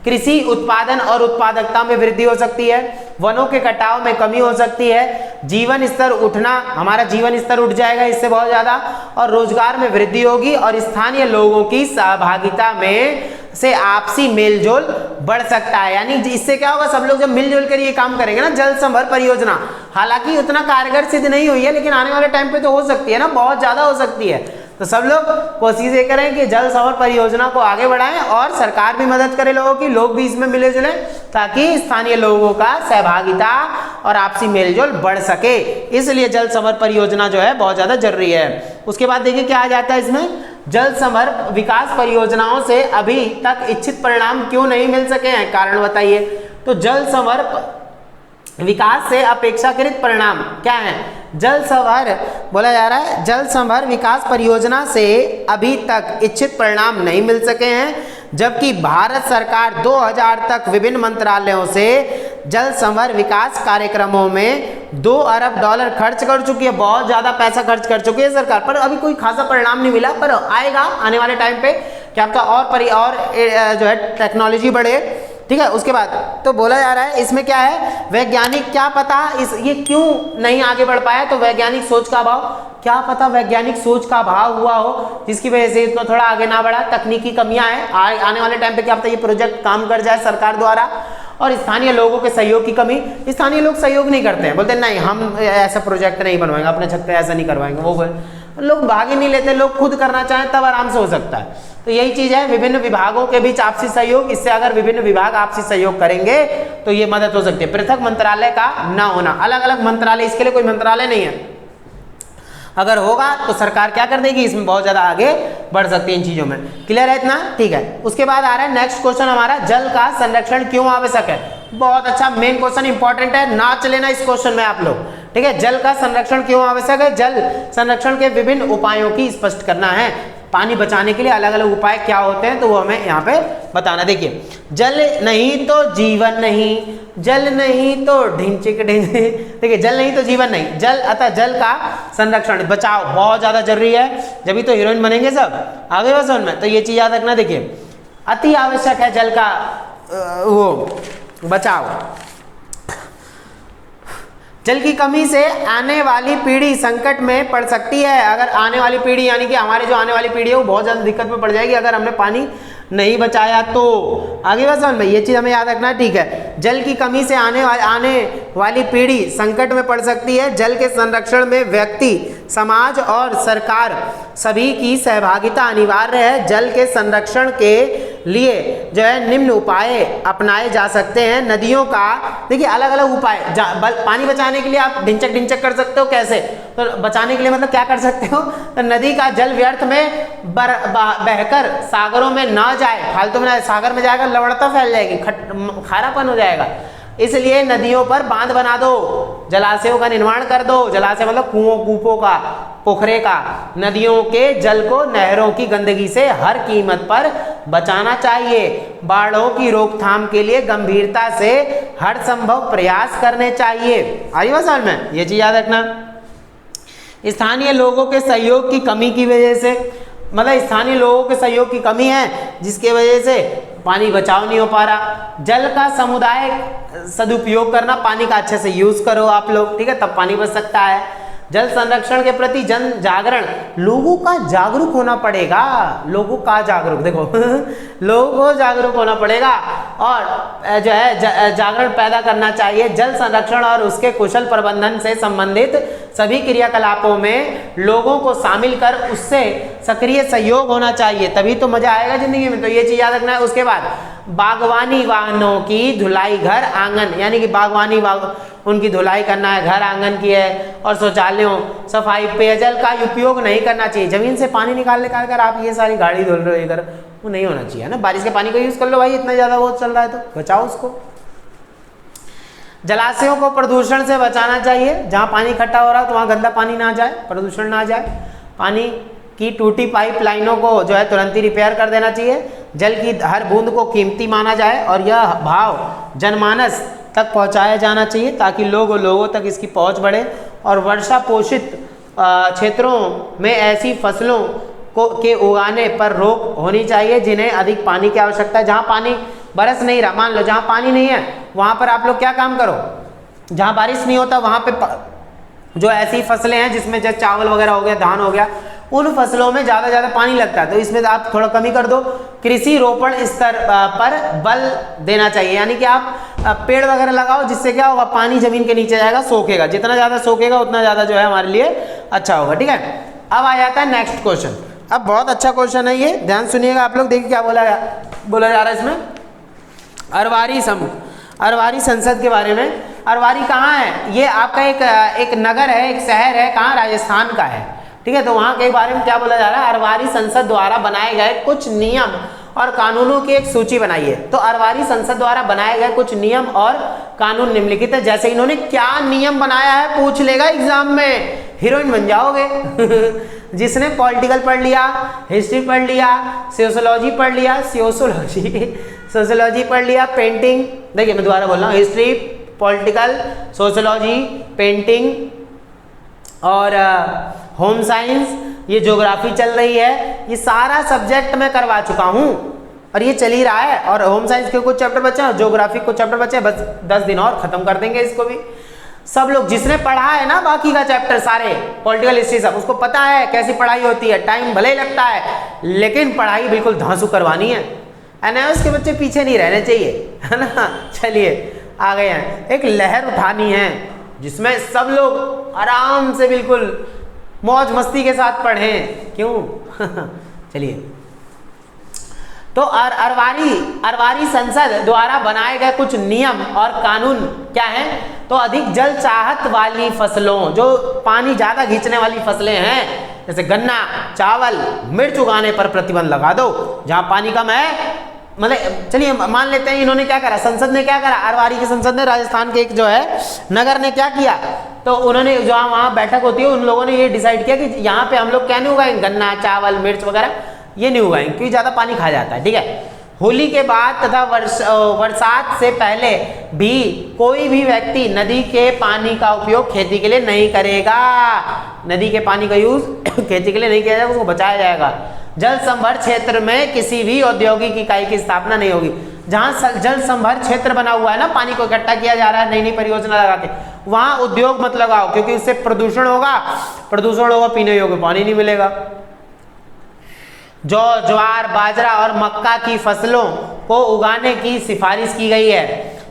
[SPEAKER 1] कृषि उत्पादन और उत्पादकता में वृद्धि हो सकती है, वनों के कटाव में कमी हो सकती है, जीवन स्तर उठना, हमारा जीवन स्तर उठ जाएगा इससे बहुत ज़्यादा, और रोजगार में वृद्धि होगी, और स्थानीय लोगों की सहभागिता में से आपसी मेलजोल बढ़ सकता है। यानी इससे क्या होगा, सब लोग जब मिलजुल कर ये काम करेंगे ना, जल संभर परियोजना हालांकि उतना कारगर सिद्ध नहीं हुई है लेकिन आने वाले टाइम पे तो हो सकती है ना, बहुत ज़्यादा हो सकती है। तो सब लोग कोशिश ये करें कि जल संवर्धन परियोजना को आगे बढ़ाएं और सरकार भी मदद करे लोगों की, लोग भी इसमें मिले जुले, ताकि स्थानीय लोगों का सहभागिता और आपसी मेलजोल बढ़ सके। इसलिए जल संवर्धन परियोजना जो है बहुत ज्यादा जरूरी है। उसके बाद देखिए क्या आ जाता है इसमें, जल संवर्धन विकास परियोजनाओं से अभी तक इच्छित परिणाम क्यों नहीं मिल सके हैं, कारण बताइए। तो जल संवर्धन विकास से अपेक्षाकृत परिणाम क्या है, जल संवर्धन बोला जा रहा है, जल संवर्धन विकास परियोजना से अभी तक इच्छित परिणाम नहीं मिल सके हैं, जबकि भारत सरकार 2000 तक विभिन्न मंत्रालयों से जल संवर्धन विकास कार्यक्रमों में 2 अरब डॉलर खर्च कर चुकी है, बहुत ज्यादा पैसा खर्च कर चुकी है सरकार, पर अभी कोई खासा परिणाम नहीं मिला, पर आएगा आने वाले टाइम पे, क्या पता और जो है टेक्नोलॉजी बढ़े, ठीक है। उसके बाद तो बोला जा रहा है इसमें क्या है, वैज्ञानिक क्या पता ये क्यों नहीं आगे बढ़ पाया, तो वैज्ञानिक सोच का अभाव, क्या पता वैज्ञानिक सोच का अभाव हुआ हो जिसकी वजह से इतना थोड़ा आगे ना बढ़ा, तकनीकी कमियां हैं, आने वाले टाइम पे क्या पता ये प्रोजेक्ट काम कर जाए सरकार द्वारा। और स्थानीय लोगों के सहयोग की कमी, स्थानीय लोग सहयोग नहीं करते हैं, बोलते हैं नहीं हम ऐसा प्रोजेक्ट नहीं बनवाएंगे, अपने छत पे ऐसा नहीं करवाएंगे, वो लोग भाग ही नहीं लेते, लोग खुद करना चाहें तब आराम से हो सकता है। तो यही चीज है, विभिन्न विभागों के बीच आपसी सहयोग, इससे अगर विभिन्न विभाग आपसी सहयोग करेंगे तो ये मदद हो सकती है। पृथक मंत्रालय का ना होना, अलग अलग मंत्रालय, इसके लिए कोई मंत्रालय नहीं है, अगर होगा तो सरकार क्या कर देगी, इसमें बहुत ज्यादा आगे बढ़ सकती है इन चीजों में। क्लियर है इतना, ठीक है। उसके बाद आ रहा है नेक्स्ट क्वेश्चन हमारा, जल का संरक्षण क्यों आवश्यक है। बहुत अच्छा मेन क्वेश्चन इंपॉर्टेंट है, ना चले ना इस क्वेश्चन में आप लोग, ठीक है। जल का संरक्षण क्यों आवश्यक है, जल संरक्षण के विभिन्न उपायों की स्पष्ट करना है, पानी बचाने के लिए अलग अलग उपाय क्या होते हैं तो वो हमें यहाँ पे बताना। देखिए, जल नहीं तो जीवन नहीं, जल नहीं तो ढिंचिक ढिंचे, देखिए जल नहीं तो जीवन नहीं, जल अतः जल का संरक्षण बचाव बहुत ज्यादा जरूरी है, जब तो हीरोइन बनेंगे सब आगे बस में, तो ये चीज याद रखना। देखिए अति आवश्यक है जल का वो बचाव, जल की कमी से आने वाली पीढ़ी संकट में पड़ सकती है। अगर आने वाली पीढ़ी यानी कि हमारे जो आने वाली पीढ़ी है वो बहुत ज़्यादा दिक्कत में पड़ जाएगी अगर हमने पानी नहीं बचाया तो। आगे बात समझ में, ये चीज़ हमें याद रखना है, ठीक है। जल की कमी से आने वाली पीढ़ी संकट में पड़ सकती है। जल के संरक्षण में व्यक्ति, समाज और सरकार सभी की सहभागिता अनिवार्य है। जल के संरक्षण के लिए जो है निम्न उपाय अपनाए जा सकते हैं। नदियों का देखिए अलग अलग उपाय, पानी बचाने के लिए आप ढिंचक ढिंचक कर सकते हो, कैसे, तो बचाने के लिए मतलब क्या कर सकते हो, तो नदी का जल व्यर्थ में बहकर सागरों में ना जाए, फालतू में सागर में जाएगा लवणता फैल जाएगी, खारापन हो जाएगा, इसलिए नदियों पर बांध बना दो, जलाशयों का निर्माण कर दो। जलाशय मतलब कुओं, कूपों का, पोखरे का। नदियों के जल को नहरों की गंदगी से हर कीमत पर बचाना चाहिए। बाढ़ों की रोकथाम के लिए गंभीरता से हर संभव प्रयास करने चाहिए। आई बात समझ में, ये चीज याद रखना। स्थानीय लोगों के सहयोग की कमी की वजह से, मतलब स्थानीय लोगों के सहयोग की कमी है जिसके वजह से पानी बचाव नहीं हो पा रहा। जल का समुदाय सदुपयोग करना, पानी का अच्छे से यूज करो आप लोग, ठीक है, तब पानी बच सकता है। जल संरक्षण के प्रति जन जागरण, लोगों का जागरूक होना पड़ेगा, लोगों का जागरूक, देखो लोगों को जागरूक होना पड़ेगा और जो है जागरण पैदा करना चाहिए। जल संरक्षण और उसके कुशल प्रबंधन से संबंधित सभी क्रियाकलापों में लोगों को शामिल कर उससे सक्रिय सहयोग होना चाहिए, तभी तो मजा आएगा जिंदगी में। तो ये चीज याद रखना है। उसके बाद बागवानी वाहनों की धुलाई घर आंगन, यानी कि बागवानी उनकी धुलाई करना है, घर आंगन की है, और शौचालयों सफाई, पेयजल का उपयोग नहीं करना चाहिए। जमीन से पानी निकालने का अगर आप ये सारी गाड़ी धुल रहे हो इधर, वो नहीं होना चाहिए ना। बारिश के पानी का यूज कर लो भाई, इतना ज्यादा बहुत चल रहा है तो बचाओ उसको। जलाशयों को प्रदूषण से बचाना चाहिए, जहाँ पानी इकट्ठा हो रहा है तो वहाँ गंदा पानी ना जाए, प्रदूषण ना जाए। पानी की टूटी पाइप लाइनों को जो है तुरंत ही रिपेयर कर देना चाहिए। जल की हर बूंद को कीमती माना जाए और यह भाव जनमानस तक पहुंचाया जाना चाहिए ताकि लोगों तक इसकी पहुंच बढ़े। और वर्षा पोषित क्षेत्रों में ऐसी फसलों के उगाने पर रोक होनी चाहिए जिन्हें अधिक पानी की आवश्यकता है। जहाँ पानी बरस नहीं रहा, मान लो जहाँ पानी नहीं है वहाँ पर आप लोग क्या काम करो, जहाँ बारिश नहीं होता वहाँ पे जो ऐसी फसलें हैं जिसमें जैसे चावल वगैरह हो गया, धान हो गया, उन फसलों में ज़्यादा पानी लगता है तो इसमें आप थोड़ा कमी कर दो। कृषि रोपण स्तर पर बल देना चाहिए, यानी कि आप पेड़ वगैरह लगाओ जिससे क्या होगा, पानी जमीन के नीचे जाएगा, सोखेगा, जितना ज़्यादा सोखेगा उतना ज़्यादा जो है हमारे लिए अच्छा होगा, ठीक है। अब आ जाता है नेक्स्ट क्वेश्चन। अब बहुत अच्छा क्वेश्चन है ये, ध्यान सुनिएगा आप लोग। देखिए क्या बोला जा रहा है इसमें, अरवारी संसद के बारे में। अरवारी कहाँ है? ये आपका एक नगर है, एक शहर है, कहाँ? राजस्थान का है, ठीक है। तो वहाँ के बारे में क्या बोला जा रहा है? अरवारी संसद द्वारा बनाए गए कुछ नियम और कानूनों की एक सूची बनाई है। तो अरवारी संसद द्वारा बनाए गए कुछ नियम और कानून निम्नलिखित है। जैसे इन्होंने क्या नियम बनाया है पूछ लेगा एग्जाम में, हीरोइन बन जाओगे। जिसने पॉलिटिकल पढ़ लिया, हिस्ट्री पढ़ लिया, सोशियोलॉजी पढ़ लिया, सोशियोलॉजी पढ़ लिया, पेंटिंग, देखिए मैं दोबारा बोल रहा हूँ, हिस्ट्री, पॉलिटिकल, सोशियोलॉजी, पेंटिंग और होम साइंस, ये ज्योग्राफी चल रही है, ये सारा सब्जेक्ट मैं करवा चुका हूँ और ये चल ही रहा है। और होम साइंस के कुछ चैप्टर बचे हैं, ज्योग्राफी कुछ चैप्टर बचे हैं, बस 10 दिन और खत्म कर देंगे इसको भी। सब लोग जिसने पढ़ा है ना बाकी का चैप्टर सारे, पॉलिटिकल हिस्ट्री सब, उसको पता है कैसी पढ़ाई होती है। टाइम भले ही लगता है लेकिन पढ़ाई बिल्कुल धांसू करवानी है। एनआईएस के बच्चे पीछे नहीं रहने चाहिए, है ना। चलिए आ गए हैं, एक लहर उठानी है जिसमें सब लोग आराम से बिल्कुल मौज मस्ती के साथ पढ़ें, क्यों? चलिए, तो अरवारी संसद द्वारा बनाए गए कुछ नियम और कानून क्या हैं? तो अधिक जल चाहत वाली फसलों, जो पानी ज्यादा खींचने वाली फसलें हैं, जैसे गन्ना, चावल, मिर्च उगाने पर प्रतिबंध लगा दो। जहां पानी कम है, मतलब चलिए मान लेते हैं इन्होंने क्या करा, संसद ने क्या करा, अरवारी की संसद ने, राजस्थान के एक जो है नगर ने क्या किया, तो उन्होंने जहाँ वहाँ बैठक होती है, उन लोगों ने ये डिसाइड किया कि यहाँ पे हम लोग क्या नहीं उगाएंगे, गन्ना, चावल, मिर्च वगैरह ये नहीं उगाएंगे क्योंकि ज़्यादा पानी खा जाता है, ठीक है। होली के बाद तथा बरसात से पहले भी कोई भी व्यक्ति नदी के पानी का उपयोग खेती के लिए नहीं करेगा। नदी के पानी का यूज खेती के लिए नहीं किया जाएगा, उसको बचाया जाएगा। जल संभर क्षेत्र में किसी भी औद्योगिक इकाई की स्थापना नहीं होगी। जहाँ जल संभर क्षेत्र बना हुआ है ना, पानी को इकट्ठा किया जा रहा है नई नई परियोजना लगा के, वहाँ उद्योग मत लगाओ क्योंकि उससे प्रदूषण होगा, पीने योग्य पानी नहीं मिलेगा। जौ, ज्वार, बाजरा और मक्का की फसलों को उगाने की सिफारिश की गई है।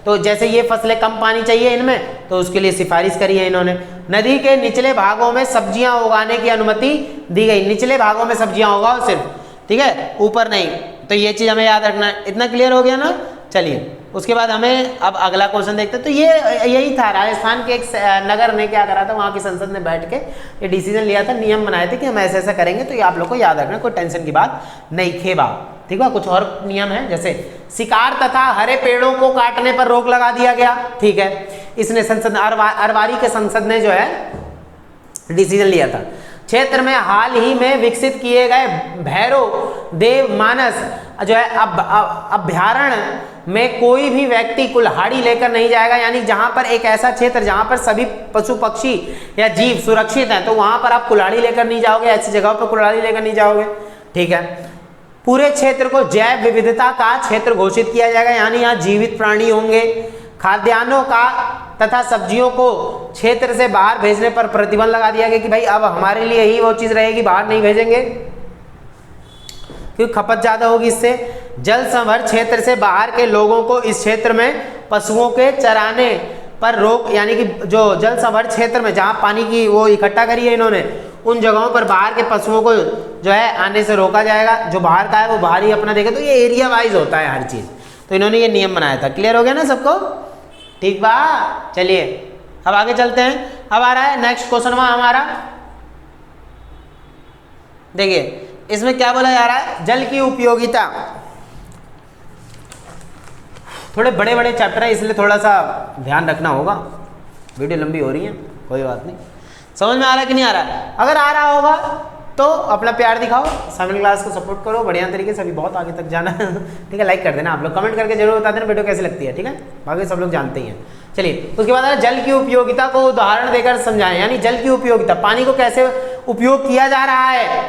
[SPEAKER 1] तो जैसे ये फसलें कम पानी चाहिए इनमें, तो उसके लिए सिफारिश करी है इन्होंने। नदी के निचले भागों में सब्जियां उगाने की अनुमति दी गई। निचले भागों में सब्जियां उगाओ सिर्फ, ठीक है, ऊपर नहीं। तो ये चीज़ हमें याद रखना है। इतना क्लियर हो गया ना? चलिए उसके बाद हमें अब अगला क्वेश्चन देखते हैं। तो ये यही था, राजस्थान के एक नगर ने क्या करा था, वहाँ की संसद ने बैठ के ये डिसीजन लिया था, नियम बनाए थे कि हम ऐसा ऐसा करेंगे। तो ये आप लोग को याद रखना, कोई टेंशन की बात नहीं। खेबा, ठीक है। कुछ और नियम है, जैसे शिकार तथा हरे पेड़ों को काटने पर रोक लगा दिया गया, ठीक है। इसने संसद, अरवारी के संसद ने जो है डिसीजन लिया था। क्षेत्र में हाल ही में विकसित किए गए भैरव देव मानस जो है अभ्यारण्य में कोई भी व्यक्ति कुल्हाड़ी लेकर नहीं जाएगा। यानी जहां पर एक ऐसा क्षेत्र जहां पर सभी पशु पक्षी या जीव सुरक्षित हैं, तो वहां पर आप कुल्हाड़ी लेकर नहीं जाओगे, ऐसी जगहों पर कुल्हाड़ी लेकर नहीं जाओगे, ठीक है। पूरे क्षेत्र को जैव विविधता का क्षेत्र घोषित किया जाएगा, यानी यहाँ जीवित प्राणी होंगे। खाद्यान्नों का तथा सब्जियों को क्षेत्र से बाहर भेजने पर प्रतिबंध लगा दिया गया कि भाई अब हमारे लिए ही वो चीज़ रहेगी, बाहर नहीं भेजेंगे क्योंकि खपत ज़्यादा होगी इससे। जल संभर क्षेत्र से बाहर के लोगों को इस क्षेत्र में पशुओं के चराने पर रोक, यानी कि जो जल संभर क्षेत्र में जहाँ पानी की वो इकट्ठा करी है इन्होंने, उन जगहों पर बाहर के पशुओं को जो है आने से रोका जाएगा। जो बाहर का है वो बाहर ही अपना देखे। तो ये एरिया वाइज होता है हर चीज़। तो इन्होंने ये नियम बनाया था। क्लियर हो गया ना सबको? ठीक बा, चलिए अब आगे चलते हैं। अब आ रहा है नेक्स्ट क्वेश्चन हमारा, देखिए इसमें क्या बोला जा रहा है, जल की उपयोगिता। थोड़े बड़े बड़े चैप्टर है इसलिए थोड़ा सा ध्यान रखना होगा, वीडियो लंबी हो रही है, कोई बात नहीं। समझ में आ रहा है कि नहीं आ रहा है? अगर आ रहा होगा तो अपना प्यार दिखाओ, 7 क्लास को सपोर्ट करो बढ़िया तरीके से, अभी बहुत आगे तक जाना है। ठीक है, लाइक कर देना आप लोग, कमेंट करके जरूर बता देना वीडियो कैसी लगती है, ठीक है। बाकी सब लोग जानते ही हैं। चलिए उसके बाद जल की उपयोगिता को उदाहरण देकर समझाएं, यानी जल की उपयोगिता, पानी को कैसे उपयोग किया जा रहा है।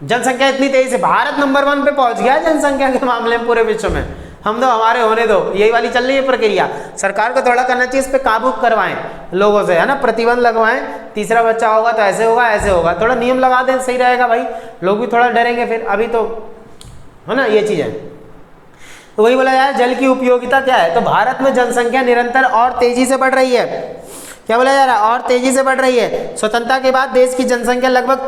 [SPEAKER 1] जनसंख्या इतनी तेजी से, भारत नंबर 1 पे पहुंच गया जनसंख्या के मामले में पूरे विश्व में। हम तो हमारे होने दो, यही वाली चल रही है प्रक्रिया। सरकार को थोड़ा करना चाहिए, इस पे काबू करवाएं लोगों से, है ना, प्रतिबंध लगवाएं। तीसरा बच्चा होगा तो ऐसे होगा, ऐसे होगा, थोड़ा नियम लगा दें, सही रहेगा भाई, लोग भी थोड़ा डरेंगे फिर। अभी तो है ना ये चीज़ है। तो वही बोला यार, जल की उपयोगिता क्या है। तो भारत में जनसंख्या निरंतर और तेजी से बढ़ रही है। क्या बोला जा रहा है, और तेजी से बढ़ रही है। स्वतंत्रता के बाद देश की जनसंख्या लगभग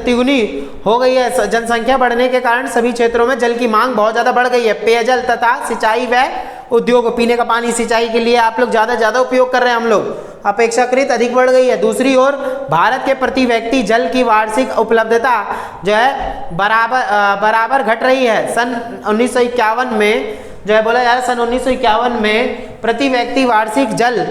[SPEAKER 1] तिगुनी हो गई है। जनसंख्या बढ़ने के कारण सभी क्षेत्रों में जल की मांग बहुत ज्यादा बढ़ गई है। पेयजल तथा सिंचाई व उद्योग, पीने का पानी सिंचाई के लिए आप लोग ज्यादा उपयोग कर रहे हैं, हम लोग अपेक्षाकृत अधिक बढ़ गई है। दूसरी ओर भारत के प्रति व्यक्ति जल की वार्षिक उपलब्धता जो है बराबर घट रही है। सन 1951 में जो है बोला जा रहा है, सन 1951 में प्रति व्यक्ति वार्षिक जल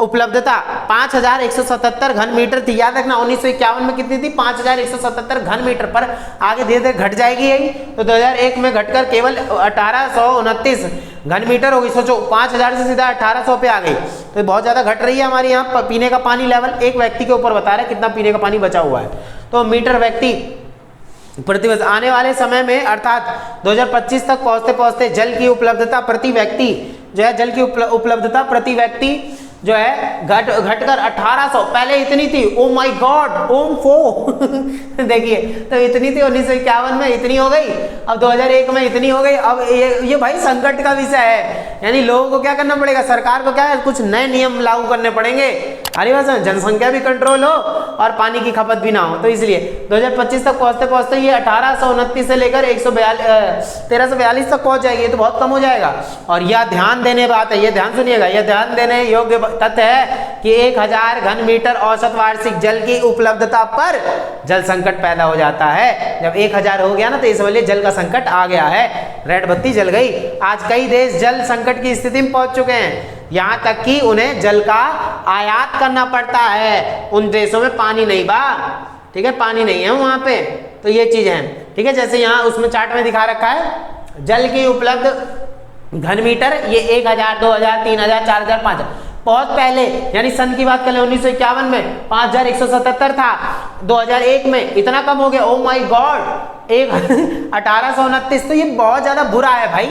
[SPEAKER 1] उपलब्धता 5177 घन मीटर थी। याद रखना 1951 में कितनी थी, 5177 घन मीटर, पर आगे धीरे धीरे घट जाएगी यही, तो 2001 में घटकर केवल 1829 घन मीटर हो गई। सोचो 5000 से सीधा 1800 पे आ गई, तो बहुत ज़्यादा घट रही है हमारे यहाँ पीने का पानी लेवल। एक व्यक्ति के ऊपर बता रहा है कितना पीने का पानी बचा हुआ है, तो मीटर व्यक्ति प्रतिवर्ष। आने वाले समय में अर्थात 2025 तक पहुँचते पहुँचते जल की उपलब्धता प्रति व्यक्ति जो है, जल की उपलब्धता प्रति व्यक्ति जो है घटकर 1800, पहले इतनी थी, ओ माय गॉड ओम फो देखिए, तो इतनी थी 1951 में, इतनी हो गई, अब 2001 में इतनी हो गई। अब ये भाई संकट का विषय है, यानी लोगों को क्या करना पड़ेगा, सरकार को क्या है, कुछ नए नियम लागू करने पड़ेंगे, अरे बस जनसंख्या भी कंट्रोल हो और पानी की खपत भी ना हो। तो इसलिए 2025 तक पहुंचते पहुंचते ये 1829 से लेकर 1342 तक पहुंच जाएगी, तो बहुत कम हो जाएगा। और यह ध्यान देने बात है, ये ध्यान सुनिएगा, यह ध्यान देने योग्य तथ्य है कि 1000 घन मीटर औसत वार्षिक जल की उपलब्धता पर जल संकट पैदा हो जाता है। जब 1000 हो गया ना, तो इस वाले जल का संकट आ गया है, रेड बत्ती जल गई। आज कई देश जल संकट की स्थिति में पहुंच चुके हैं, यहाँ तक कि उन्हें जल का आयात करना पड़ता है। उन देशों में पानी नहीं बा, ठीक है, पानी नहीं है वहां पे, तो ये चीज है, ठीक है। जैसे यहाँ उसमें चार्ट में दिखा रखा है जल की उपलब्ध घन मीटर, ये 1000, 2000, 3000, 4000, 5000, बहुत पहले यानी सन की बात करें 1951 में 5177 था, 2001 में इतना कम हो गया, ओ माय गॉड 1829, तो ये बहुत ज्यादा बुरा है भाई।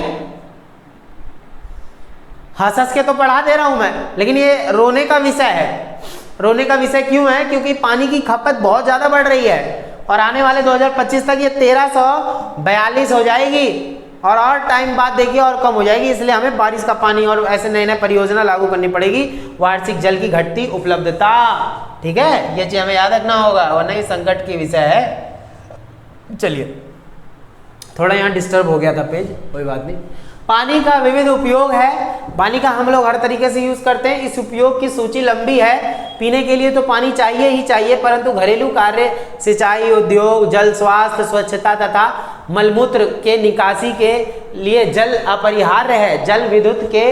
[SPEAKER 1] हंस के तो पढ़ा दे रहा हूं मैं, लेकिन ये रोने का विषय है। रोने का विषय क्यों है, क्योंकि पानी की खपत बहुत ज्यादा बढ़ रही है और आने वाले 2025 तक ये 1342 हो जाएगी और टाइम बाद देखिए और कम हो जाएगी। इसलिए हमें बारिश का पानी और ऐसे नए नए परियोजना लागू करनी पड़ेगी, वार्षिक जल की घटती उपलब्धता, ठीक है, ये चीज हमें याद रखना होगा, वरना ये संकट की विषय है। चलिए, थोड़ा यहाँ डिस्टर्ब हो गया था पेज, कोई बात नहीं। पानी का विविध उपयोग है, पानी का हम लोग हर तरीके से यूज करते हैं, इस उपयोग की सूची लंबी है। पीने के लिए तो पानी चाहिए ही चाहिए, परंतु घरेलू कार्य, सिंचाई, उद्योग, जल स्वास्थ्य, स्वच्छता तथा मलमूत्र के निकासी के लिए जल अपरिहार्य है। जल विद्युत के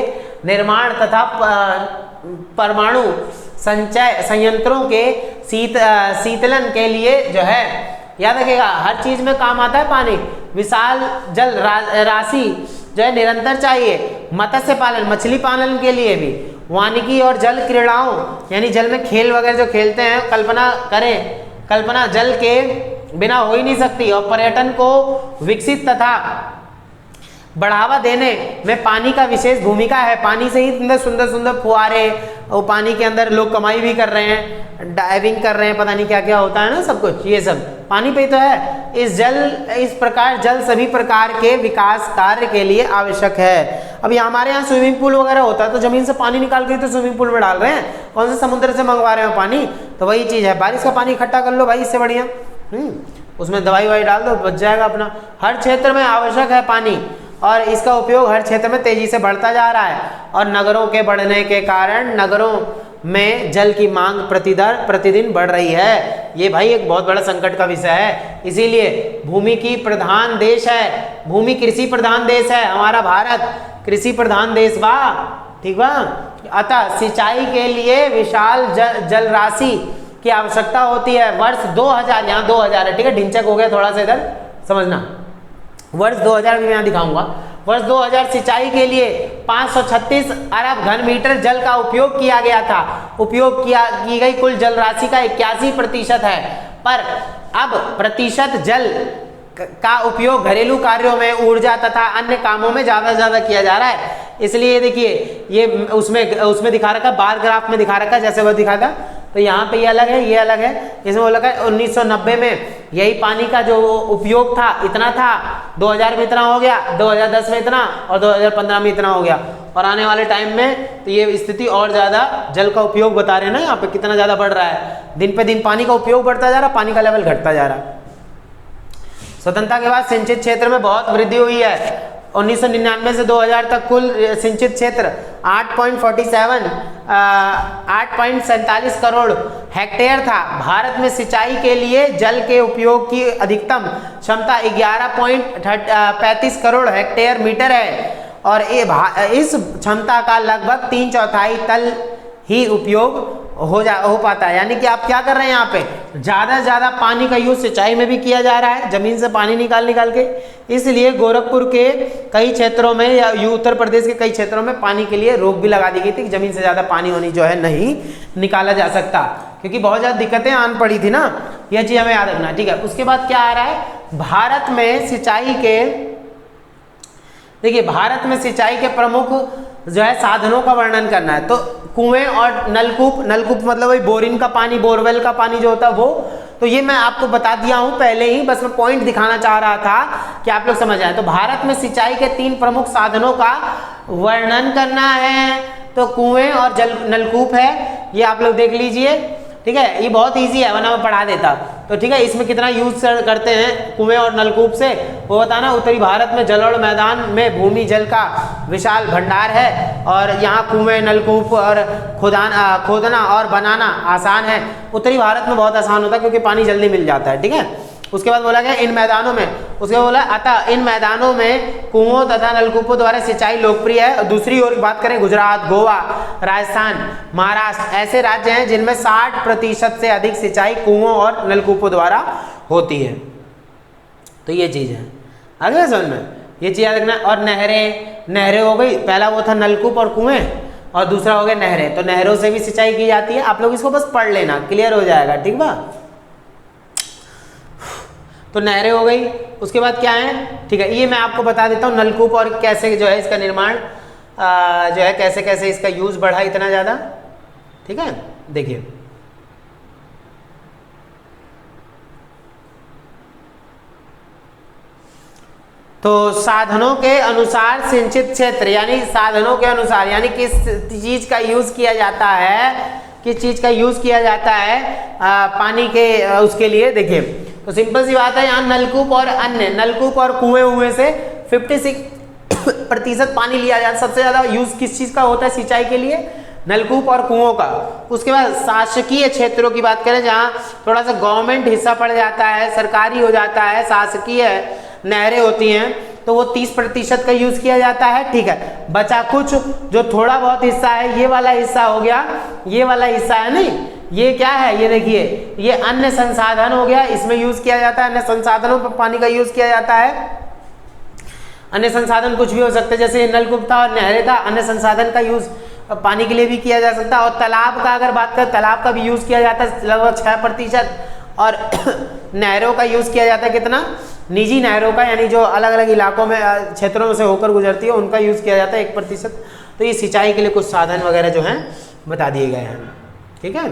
[SPEAKER 1] निर्माण तथा परमाणु संचय संयंत्रों के शीतलन के लिए जो है, याद रखिएगा, हर चीज में काम आता है पानी। विशाल जल राशि जो है निरंतर चाहिए। मत्स्य पालन, मछली पालन के लिए भी, वानिकी और जल क्रीड़ाओं यानी जल में खेल वगैरह जो खेलते हैं, कल्पना जल के बिना हो ही नहीं सकती। और पर्यटन को विकसित तथा बढ़ावा देने में पानी का विशेष भूमिका है। पानी से ही सुंदर सुंदर फुहारे, और पानी के अंदर लोग कमाई भी कर रहे हैं, डाइविंग कर रहे हैं, पता नहीं क्या क्या होता है ना, सब कुछ ये सब पानी पे ही तो है। इस प्रकार जल सभी प्रकार के विकास कार्य के लिए आवश्यक है। अब यहाँ हमारे यहाँ स्विमिंग पूल वगैरह होता है, तो जमीन से पानी निकाल के तो स्विमिंग पूल में डाल रहे हैं, कौन से समुद्र से मंगवा रहे हो पानी, तो वही चीज है। बारिश का पानी इकट्ठा कर लो भाई, इससे बढ़िया उसमें दवाई ववाई डाल दो, बच जाएगा अपना। हर क्षेत्र में आवश्यक है पानी, और इसका उपयोग हर क्षेत्र में तेजी से बढ़ता जा रहा है। और नगरों के बढ़ने के कारण नगरों में जल की मांग प्रतिदिन बढ़ रही है। ये भाई एक बहुत बड़ा संकट का विषय है। इसीलिए भूमि की प्रधान देश है, भूमि कृषि प्रधान देश है हमारा भारत, कृषि प्रधान देश बा, ठीक बा। अतः सिंचाई के लिए विशाल जल राशि की आवश्यकता होती है। वर्ष 2000, यहाँ 2000 है, ठीक है, ढिंचक हो गया थोड़ा सा, इधर समझना। वर्ष 2000 भी मैं दिखाऊंगा। वर्ष 2000 सिंचाई के लिए 536 अरब घन मीटर जल का उपयोग किया गया था। की गई कुल जल राशि का 81% है, पर अब प्रतिशत जल का उपयोग घरेलू कार्यों में, ऊर्जा तथा अन्य कामों में ज्यादा किया जा रहा है। इसलिए देखिए ये उसमें दिखा रखा, बार ग्राफ में दिखा रखा, जैसे वो दिखा था, तो यहाँ पे ये अलग है, ये अलग है। इसमें वो लगा 1990 में यही पानी का जो उपयोग था इतना था, 2000 में इतना हो गया, 2010 में इतना और 2015 में इतना हो गया, और आने वाले टाइम में तो ये स्थिति और ज़्यादा जल का उपयोग बता रहे हैं ना यहाँ पे कितना ज़्यादा बढ़ रहा है, दिन पे दिन पानी का उपयोग बढ़ता जा रहा है, पानी का लेवल घटता जा रहा है। स्वतंत्रता के बाद सिंचित क्षेत्र में बहुत वृद्धि हुई है। 1999 से 2000 तक कुल सिंचित क्षेत्र 8.47 करोड़ हेक्टेयर था। भारत में सिंचाई के लिए जल के उपयोग की अधिकतम क्षमता 11.35 करोड़ हेक्टेयर मीटर है, और इस क्षमता का लगभग 3/4 तल ही उपयोग हो पाता है। यानी कि आप क्या कर रहे हैं यहाँ पे, ज़्यादा से ज़्यादा पानी का यूज सिंचाई में भी किया जा रहा है, जमीन से पानी निकाल के। इसलिए गोरखपुर के कई क्षेत्रों में या उत्तर प्रदेश के कई क्षेत्रों में पानी के लिए रोक भी लगा दी गई थी कि जमीन से ज़्यादा पानी होनी जो है नहीं निकाला जा सकता, क्योंकि बहुत ज़्यादा दिक्कतें आन पड़ी थी ना, यह चीज़ हमें याद रखना। ठीक है, उसके बाद क्या आ रहा है, भारत में सिंचाई के, देखिए भारत में सिंचाई के प्रमुख जो है साधनों का वर्णन करना है। तो कुएं और नलकूप मतलब वही बोरिंग का पानी, बोरवेल का पानी जो होता है वो, तो ये मैं आपको बता दिया हूं पहले ही, बस मैं पॉइंट दिखाना चाह रहा था कि आप लोग समझ आए। तो भारत में सिंचाई के 3 प्रमुख साधनों का वर्णन करना है, तो कुएं और नलकूप है, ये आप लोग देख लीजिए। ठीक है, ये बहुत इजी है, वरना मैं पढ़ा देता। तो ठीक है, इसमें कितना यूज करते हैं कुएं और नलकूप से वो बताना। उत्तरी भारत में जलोढ़ मैदान में भूमि जल का विशाल भंडार है, और यहाँ कुएं, नलकूप और खोदना और बनाना आसान है। उत्तरी भारत में बहुत आसान होता है क्योंकि पानी जल्दी मिल जाता है। ठीक है, उसके बाद बोला गया इन मैदानों में, उसके बाद बोला अतः इन मैदानों में कुओं तथा नलकूपों द्वारा सिंचाई लोकप्रिय है। और दूसरी ओर बात करें, गुजरात, गोवा, राजस्थान, महाराष्ट्र ऐसे राज्य हैं जिनमें 60% से अधिक सिंचाई कुओं और नलकूपों द्वारा होती है। तो ये चीज़ है, आगे समझ में ये चीज़ याद रखना। और नहरें हो गई, पहला वो था नलकूप और कुएं, और दूसरा हो गया नहरें। तो नहरों से भी सिंचाई की जाती है, आप लोग इसको बस पढ़ लेना, क्लियर हो जाएगा। ठीक बा, तो नहरें हो गई। उसके बाद क्या है, ठीक है, ये मैं आपको बता देता हूँ नलकूप और कैसे जो है इसका निर्माण जो है कैसे कैसे इसका यूज बढ़ा इतना ज़्यादा। ठीक है, देखिए तो साधनों के अनुसार सिंचित क्षेत्र, यानी साधनों के अनुसार, यानी किस चीज का यूज किया जाता है, किस चीज का यूज किया जाता है पानी के उसके लिए। देखिए तो सिंपल सी बात है, यहाँ नलकूप और अन्य नलकूप और कुएं से 56% पानी लिया जाता है। सबसे ज्यादा यूज किस चीज का होता है सिंचाई के लिए, नलकूप और कुओं का। उसके बाद शासकीय क्षेत्रों की बात करें, जहाँ थोड़ा सा गवर्नमेंट हिस्सा पड़ जाता है, सरकारी हो जाता है, शासकीय नहरें होती हैं, तो वो 30% का यूज किया जाता है। ठीक है, बचा कुछ जो थोड़ा बहुत हिस्सा है, ये वाला हिस्सा हो गया, ये वाला हिस्सा है नहीं, ये क्या है, ये देखिए ये अन्य संसाधन हो गया, इसमें यूज किया जाता है, अन्य संसाधनों पर पानी का यूज किया जाता है। अन्य संसाधन कुछ भी हो सकते हैं, जैसे नलकूप था और नहरें था, अन्य संसाधन का यूज पानी के लिए भी किया जा सकता है। और तालाब का अगर बात करें, तालाब का भी यूज किया जाता है लगभग 6%, और नहरों का यूज किया जाता है कितना, निजी नहरों का, यानी जो अलग अलग इलाकों में क्षेत्रों में से होकर गुजरती है, उनका यूज किया जाता है 1%। तो ये सिंचाई के लिए कुछ साधन वगैरह जो हैं बता दिए गए हैं। ठीक है,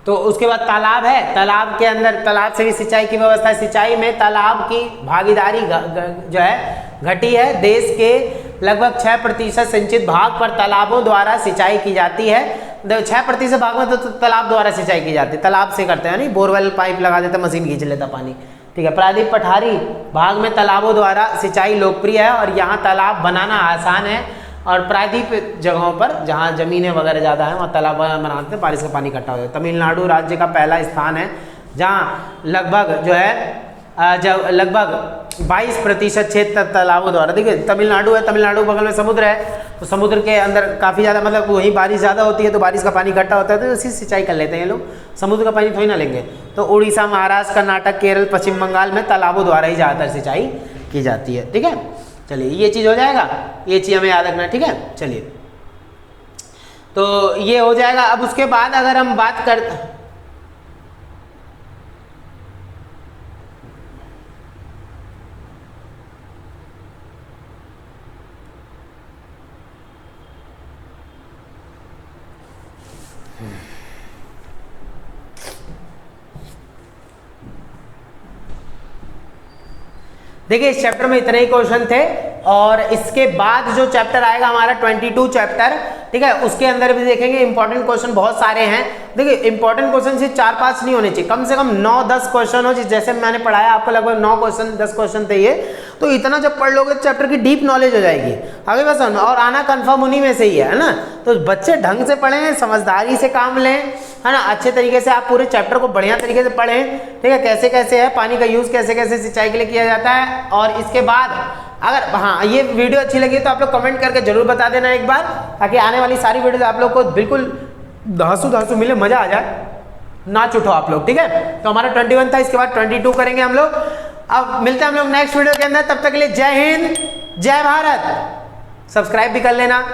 [SPEAKER 1] तो उसके बाद तालाब है, तालाब के अंदर तालाब से भी सिंचाई की व्यवस्था है। सिंचाई में तालाब की भागीदारी जो है घटी है। देश के लगभग 6% सिंचित भाग पर तालाबों द्वारा सिंचाई की जाती है। 6% भाग में तो तालाब द्वारा सिंचाई की जाती है, तालाब से करते हैं, नहीं बोरवेल पाइप लगा देता, मशीन खींच लेता पानी। ठीक है, प्रायद्वीप पठारी भाग में तालाबों द्वारा सिंचाई लोकप्रिय है, और यहाँ तालाब बनाना आसान है। और प्रायद्वीप जगहों पर जहाँ जमीनें वगैरह ज़्यादा हैं, वहाँ तालाब बनाते हैं, बारिश का पानी इकट्ठा हो जाता है। तमिलनाडु राज्य का पहला स्थान है जहाँ लगभग जो है जब लगभग 22% क्षेत्र तालाबों द्वारा। देखिए तमिलनाडु है, तमिलनाडु बगल में समुद्र है, तो समुद्र के अंदर काफ़ी ज़्यादा मतलब वहीं बारिश ज़्यादा होती है, तो बारिश का पानी इकट्ठा होता है, तो उसी सिंचाई कर लेते हैं ये लोग, समुद्र का पानी थोड़ी ना लेंगे। तो उड़ीसा, महाराष्ट्र, कर्नाटक, केरल, पश्चिम बंगाल में तालाबों द्वारा ही ज़्यादातर सिंचाई की जाती है। ठीक है, चलिए ये चीज़ हो जाएगा, ये चीज़ हमें याद रखना। ठीक है, चलिए तो ये हो जाएगा। अब उसके बाद अगर हम बात कर देखिए इस चैप्टर में इतने ही क्वेश्चन थे और इसके बाद जो चैप्टर आएगा हमारा 22 चैप्टर, ठीक है, उसके अंदर भी देखेंगे इंपॉर्टेंट क्वेश्चन बहुत सारे हैं। देखिए इंपॉर्टेंट क्वेश्चन सिर्फ 4-5 नहीं होने चाहिए, कम से कम 9-10 क्वेश्चन हो, जैसे मैंने पढ़ाया आपको लगभग 9 क्वेश्चन 10 क्वेश्चन थे ये, तो इतना जब पढ़ लोगे चैप्टर की डीप नॉलेज हो जाएगी आगे बस। और आना कंफर्म उन्हीं में से ही है ना, तो बच्चे ढंग से पढ़ें, समझदारी से काम लें, है ना, अच्छे तरीके से आप पूरे चैप्टर को बढ़िया तरीके से पढ़ें, ठीक है, कैसे कैसे है पानी का यूज कैसे कैसे सिंचाई के लिए किया जाता है। और इसके बाद अगर हाँ ये वीडियो अच्छी लगी तो आप लोग कमेंट करके जरूर बता देना एक बार, ताकि आने वाली सारी वीडियोस आप लोग को बिल्कुल धांसू मिले, मजा आ जाए, नाच उठो आप लोग, ठीक है। तो हमारा 21 था, इसके बाद 22 करेंगे हम लोग। अब मिलते हैं हम लोग नेक्स्ट वीडियो के अंदर, तब तक के लिए जय हिंद जय भारत। सब्सक्राइब भी कर लेना।